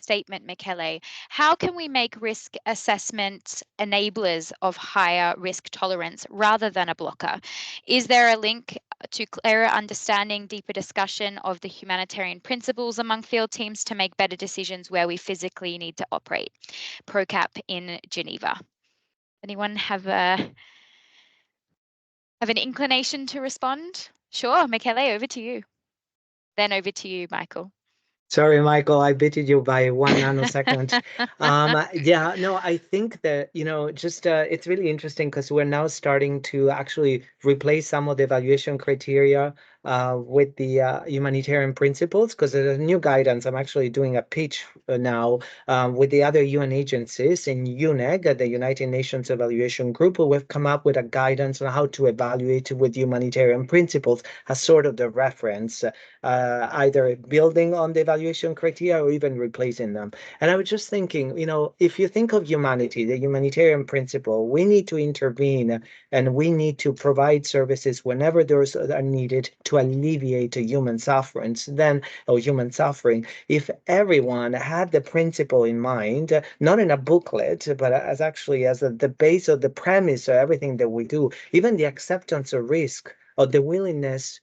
statement, Michele. How can we make risk assessment enablers of higher risk tolerance rather than a blocker? Is there a link to clearer understanding, deeper discussion of the humanitarian principles among field teams to make better decisions where we physically need to operate? ProCap in Geneva. Anyone have an inclination to respond? Sure, Michele, over to you. Then over to you, Michael. Sorry, Michael, I beated you by 1 nanosecond. Yeah, no, I think that, just it's really interesting because we're now starting to actually replace some of the evaluation criteria with the humanitarian principles, because there's a new guidance. I'm actually doing a pitch now with the other UN agencies in UNEG, the United Nations Evaluation Group. We've come up with a guidance on how to evaluate with humanitarian principles as sort of the reference, either building on the evaluation criteria or even replacing them. And I was just thinking, if you think of humanity, the humanitarian principle, we need to intervene and we need to provide services whenever those are needed to alleviate human suffering. If everyone had the principle in mind, not in a booklet, but as the base of the premise of everything that we do, even the acceptance of risk, or the willingness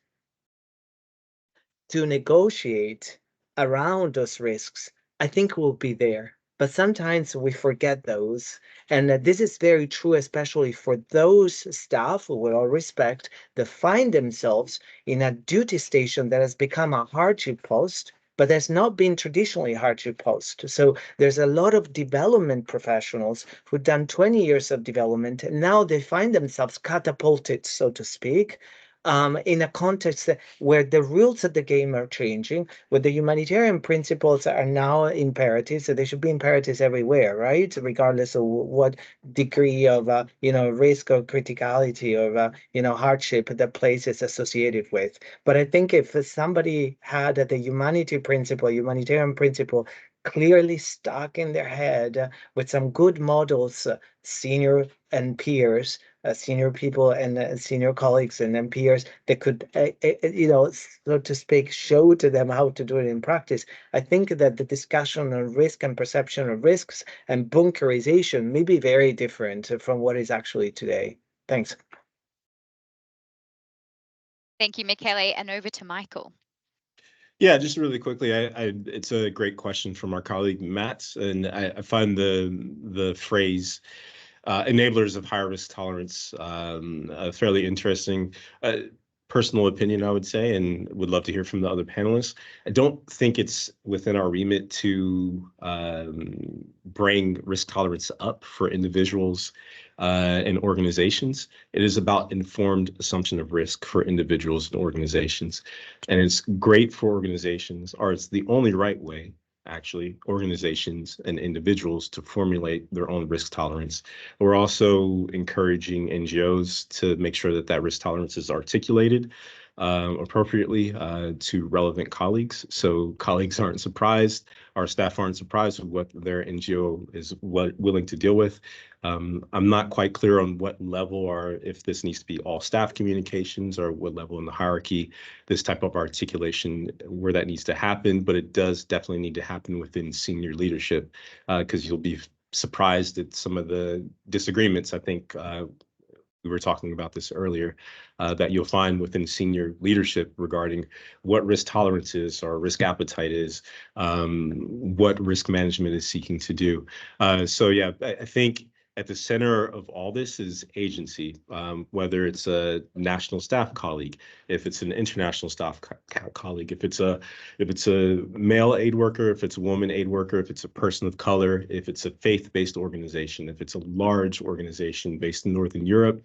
to negotiate around those risks, I think will be there. But sometimes we forget those. And this is very true, especially for those staff, with all respect, that find themselves in a duty station that has become a hardship post, but has not been traditionally a hardship post. So there's a lot of development professionals who've done 20 years of development, and now they find themselves catapulted, so to speak, in a context where the rules of the game are changing, where the humanitarian principles are now imperatives. So they should be imperatives everywhere, right? Regardless of what degree of risk or criticality or hardship the place is associated with. But I think if somebody had the humanitarian principle clearly stuck in their head with some good models, senior and peers, senior people and senior colleagues and peers that could, so to speak, show to them how to do it in practice. I think that the discussion on risk and perception of risks and bunkerization may be very different from what is actually today. Thanks. Thank you, Michele, and over to Michael. Yeah, just really quickly, it's a great question from our colleague Matt, and I find the phrase enablers of higher risk tolerance fairly interesting. personal opinion, I would say, and would love to hear from the other panelists. I don't think it's within our remit to bring risk tolerance up for individuals and organizations. It is about informed assumption of risk for individuals and organizations. And it's great for organizations, or it's the only right way, actually, organizations and individuals to formulate their own risk tolerance. We're also encouraging NGOs to make sure that that risk tolerance is articulated appropriately to relevant colleagues. So colleagues aren't surprised, our staff aren't surprised with what their NGO is willing to deal with. I'm not quite clear on what level, or if this needs to be all staff communications, or what level in the hierarchy this type of articulation, where that needs to happen, but it does definitely need to happen within senior leadership, because you'll be surprised at some of the disagreements. I think we were talking about this earlier, that you'll find within senior leadership regarding what risk tolerance is, or risk appetite is, what risk management is seeking to do. So yeah, I think at the center of all this is agency, whether it's a national staff colleague, if it's an international staff colleague, if it's a male aid worker, if it's a woman aid worker, if it's a person of color, if it's a faith-based organization, if it's a large organization based in Northern Europe,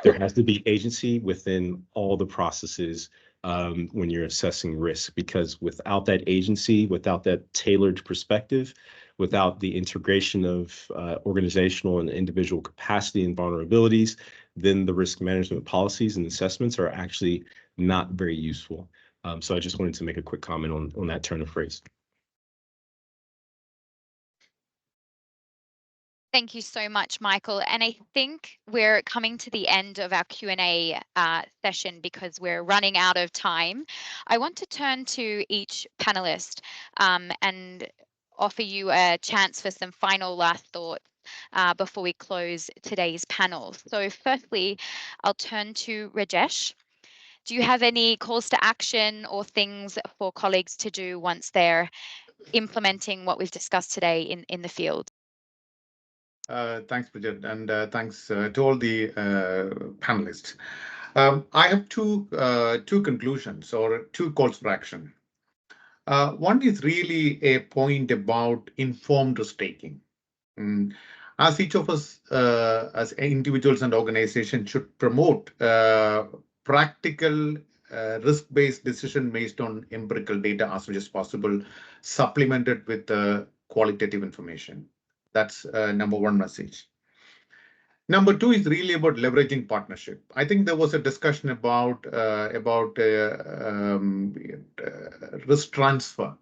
there has to be agency within all the processes when you're assessing risk, because without that agency, without that tailored perspective, without the integration of organizational and individual capacity and vulnerabilities, then the risk management policies and assessments are actually not very useful. So I just wanted to make a quick comment on that turn of phrase. Thank you so much, Michael. And I think we're coming to the end of our Q&A session because we're running out of time. I want to turn to each panelist and offer you a chance for some final last thoughts before we close today's panel. So firstly, I'll turn to Rajesh. Do you have any calls to action or things for colleagues to do once they're implementing what we've discussed today in the field? Thanks, Bridget, and thanks to all the panelists. I have two conclusions, or two calls for action. One is really a point about informed risk-taking. As each of us, as individuals and organizations, should promote practical risk-based decision based on empirical data as much as possible, supplemented with qualitative information. That's number one message. Number two is really about leveraging partnership. I think there was a discussion about risk transfer.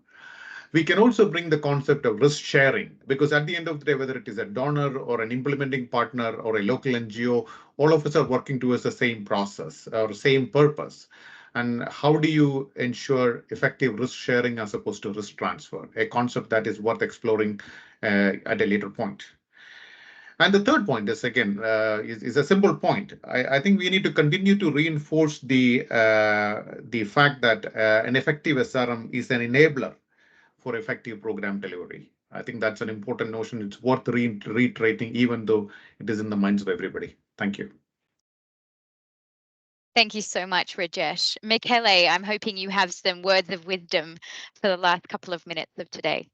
We can also bring the concept of risk sharing, because at the end of the day, whether it is a donor or an implementing partner or a local NGO, all of us are working towards the same process or same purpose. And how do you ensure effective risk sharing as opposed to risk transfer? A concept that is worth exploring at a later point. And the third point is, again, is a simple point. I think we need to continue to reinforce the fact that an effective SRM is an enabler for effective program delivery. I think that's an important notion. It's worth reiterating, even though it is in the minds of everybody. Thank you. Thank you so much, Rajesh. Michele, I'm hoping you have some words of wisdom for the last couple of minutes of today.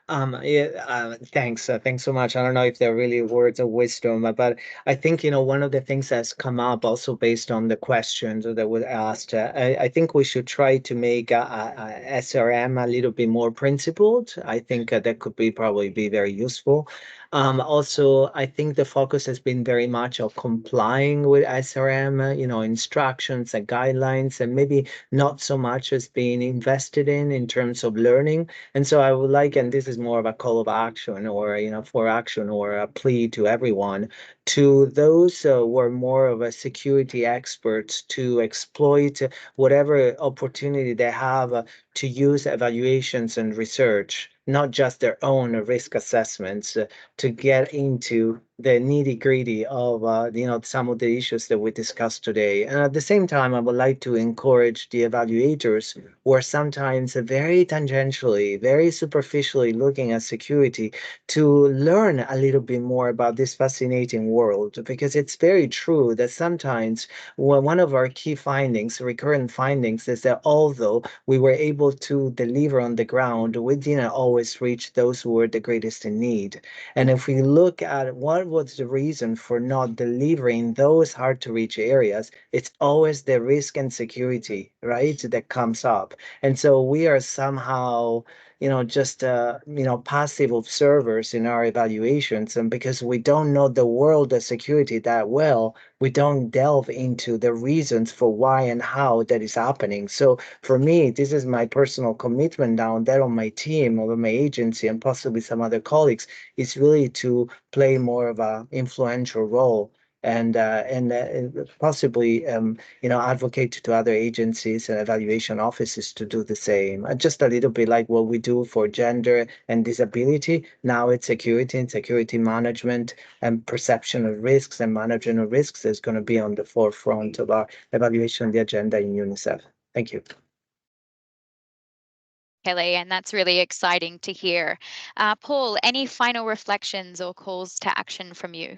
Thanks. Thanks so much. I don't know if they're really words of wisdom, but I think, one of the things that's come up also based on the questions that were asked, I think we should try to make SRM a little bit more principled. I think that could probably be very useful. Also, I think the focus has been very much on complying with SRM, instructions and guidelines, and maybe not so much as being invested in terms of learning. And so I would like, and this is more of a call of action, or for action, or a plea to everyone, to those who are more of a security experts, to exploit whatever opportunity they have to use evaluations and research, not just their own risk assessments, to get into the nitty-gritty of some of the issues that we discussed today. And at the same time, I would like to encourage the evaluators who are sometimes very tangentially, very superficially looking at security to learn a little bit more about this fascinating world, because it's very true that sometimes one of our key findings, recurrent findings, is that although we were able to deliver on the ground, we didn't always reach those who were the greatest in need. And if we look at what was the reason for not delivering those hard to reach areas, it's always the risk and security, right, that comes up. And so we are somehow, just passive observers in our evaluations, and because we don't know the world of security that well, we don't delve into the reasons for why and how that is happening. So for me, this is my personal commitment now, and that on my team, over my agency, and possibly some other colleagues, is really to play more of a influential role and possibly advocate to other agencies and evaluation offices to do the same. Just a little bit like what we do for gender and disability. Now it's security and security management and perception of risks and management of risks is going to be on the forefront of our evaluation of the agenda in UNICEF. Thank you. Kelly, and that's really exciting to hear. Paul, any final reflections or calls to action from you?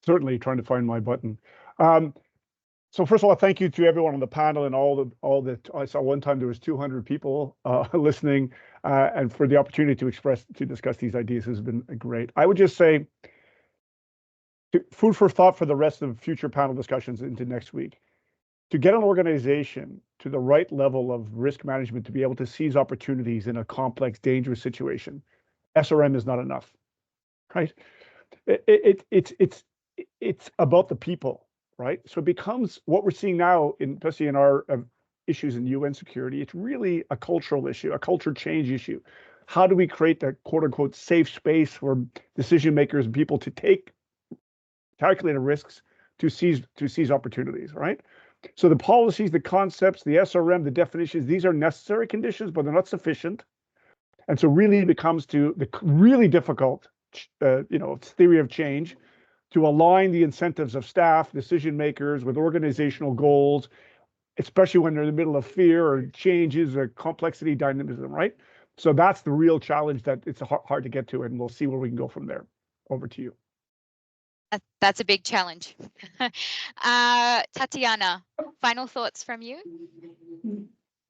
Certainly trying to find my button. So first of all, thank you to everyone on the panel and all the I saw one time there was 200 people listening, and for the opportunity to discuss these ideas has been great. I would just say, food for thought for the rest of future panel discussions into next week. To get an organization to the right level of risk management to be able to seize opportunities in a complex, dangerous situation, SRM is not enough, right? It's about the people, right? So it becomes what we're seeing now, especially in our issues in UN security. It's really a cultural issue, a culture change issue. How do we create that quote unquote safe space for decision makers and people to take calculated risks to seize opportunities, right? So the policies, the concepts, the SRM, the definitions, these are necessary conditions, but they're not sufficient. And so really it becomes to the really difficult, theory of change, to align the incentives of staff, decision makers with organizational goals, especially when they're in the middle of fear or changes or complexity, dynamism, right? So that's the real challenge that it's hard to get to, and we'll see where we can go from there. Over to you. That's a big challenge. Tatiana, final thoughts from you?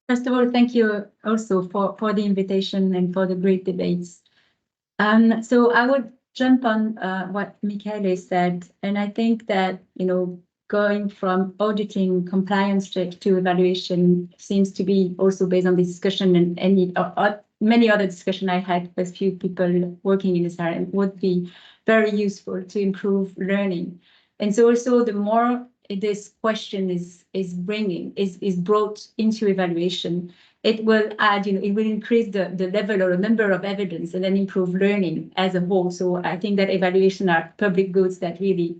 First of all, thank you also for the invitation and for the great debates. So I would jump on what Michele said, and I think that, going from auditing compliance check to evaluation seems to be also based on this discussion, and many other discussion I had with few people working in this area would be very useful to improve learning. And so also the more this question is brought into evaluation, it will add, it will increase the level or the number of evidence and then improve learning as a whole. So I think that evaluation are public goods that really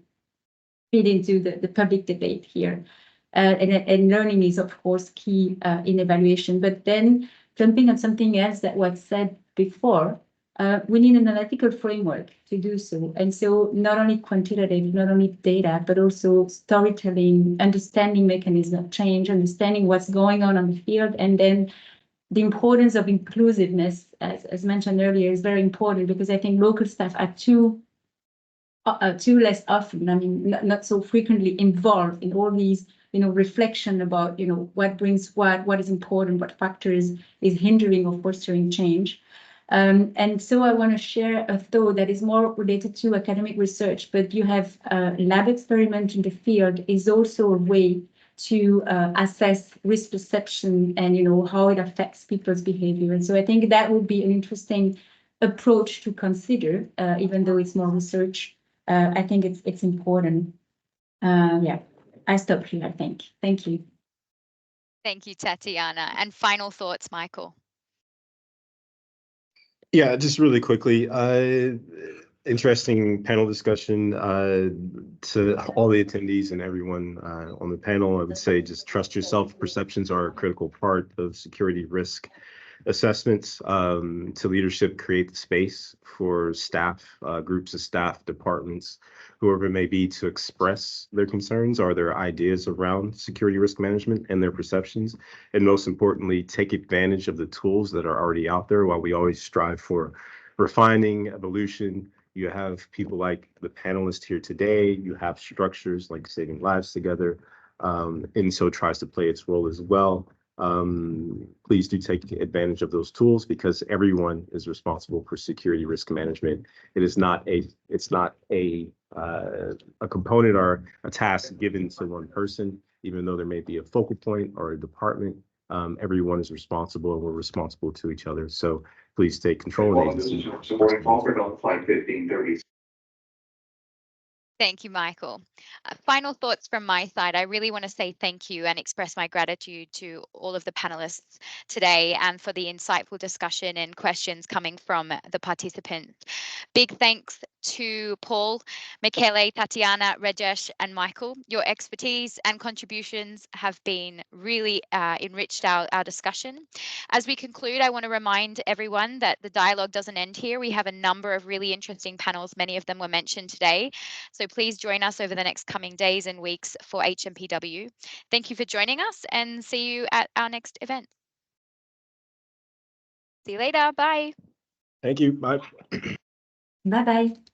feed into the public debate here. And learning is, of course, key in evaluation. But then jumping on something else that was said before, we need an analytical framework to do so. And so not only quantitative, not only data, but also storytelling, understanding mechanism of change, understanding what's going on the field. And then the importance of inclusiveness, as mentioned earlier, is very important, because I think local staff are too less often, not so frequently involved in all these, reflection about, what brings what is important, what factors is hindering or fostering change. And so I want to share a thought that is more related to academic research, but you have lab experiment in the field is also a way to assess risk perception and, how it affects people's behavior. And so I think that would be an interesting approach to consider, even though it's more research. I think it's important. Yeah, I stop here, I think. Thank you. Thank you, Tatiana. And final thoughts, Michael? Yeah, just really quickly, interesting panel discussion to all the attendees and everyone on the panel. I would say just trust yourself. Perceptions are a critical part of security risk assessments to leadership create the space for staff, groups of staff, departments, whoever it may be, to express their concerns or their ideas around security risk management and their perceptions. And most importantly, take advantage of the tools that are already out there. While we always strive for refining, evolution, you have people like the panelists here today, you have structures like Saving Lives Together, and so tries to play its role as well. Please do take advantage of those tools, because everyone is responsible for security risk management. It's not a component or a task given to one person, even though there may be a focal point or a department. Everyone is responsible, and we're responsible to each other. So please take control and agency. Thank you, Michael. Final thoughts from my side. I really want to say thank you and express my gratitude to all of the panelists today and for the insightful discussion and questions coming from the participants. Big thanks to Paul, Michele, Tatiana, Rajesh, and Michael. Your expertise and contributions have been really enriched our discussion. As we conclude, I want to remind everyone that the dialogue doesn't end here. We have a number of really interesting panels. Many of them were mentioned today. So please join us over the next coming days and weeks for HNPW. Thank you for joining us, and see you at our next event. See you later. Bye. Thank you. Bye. Bye-bye.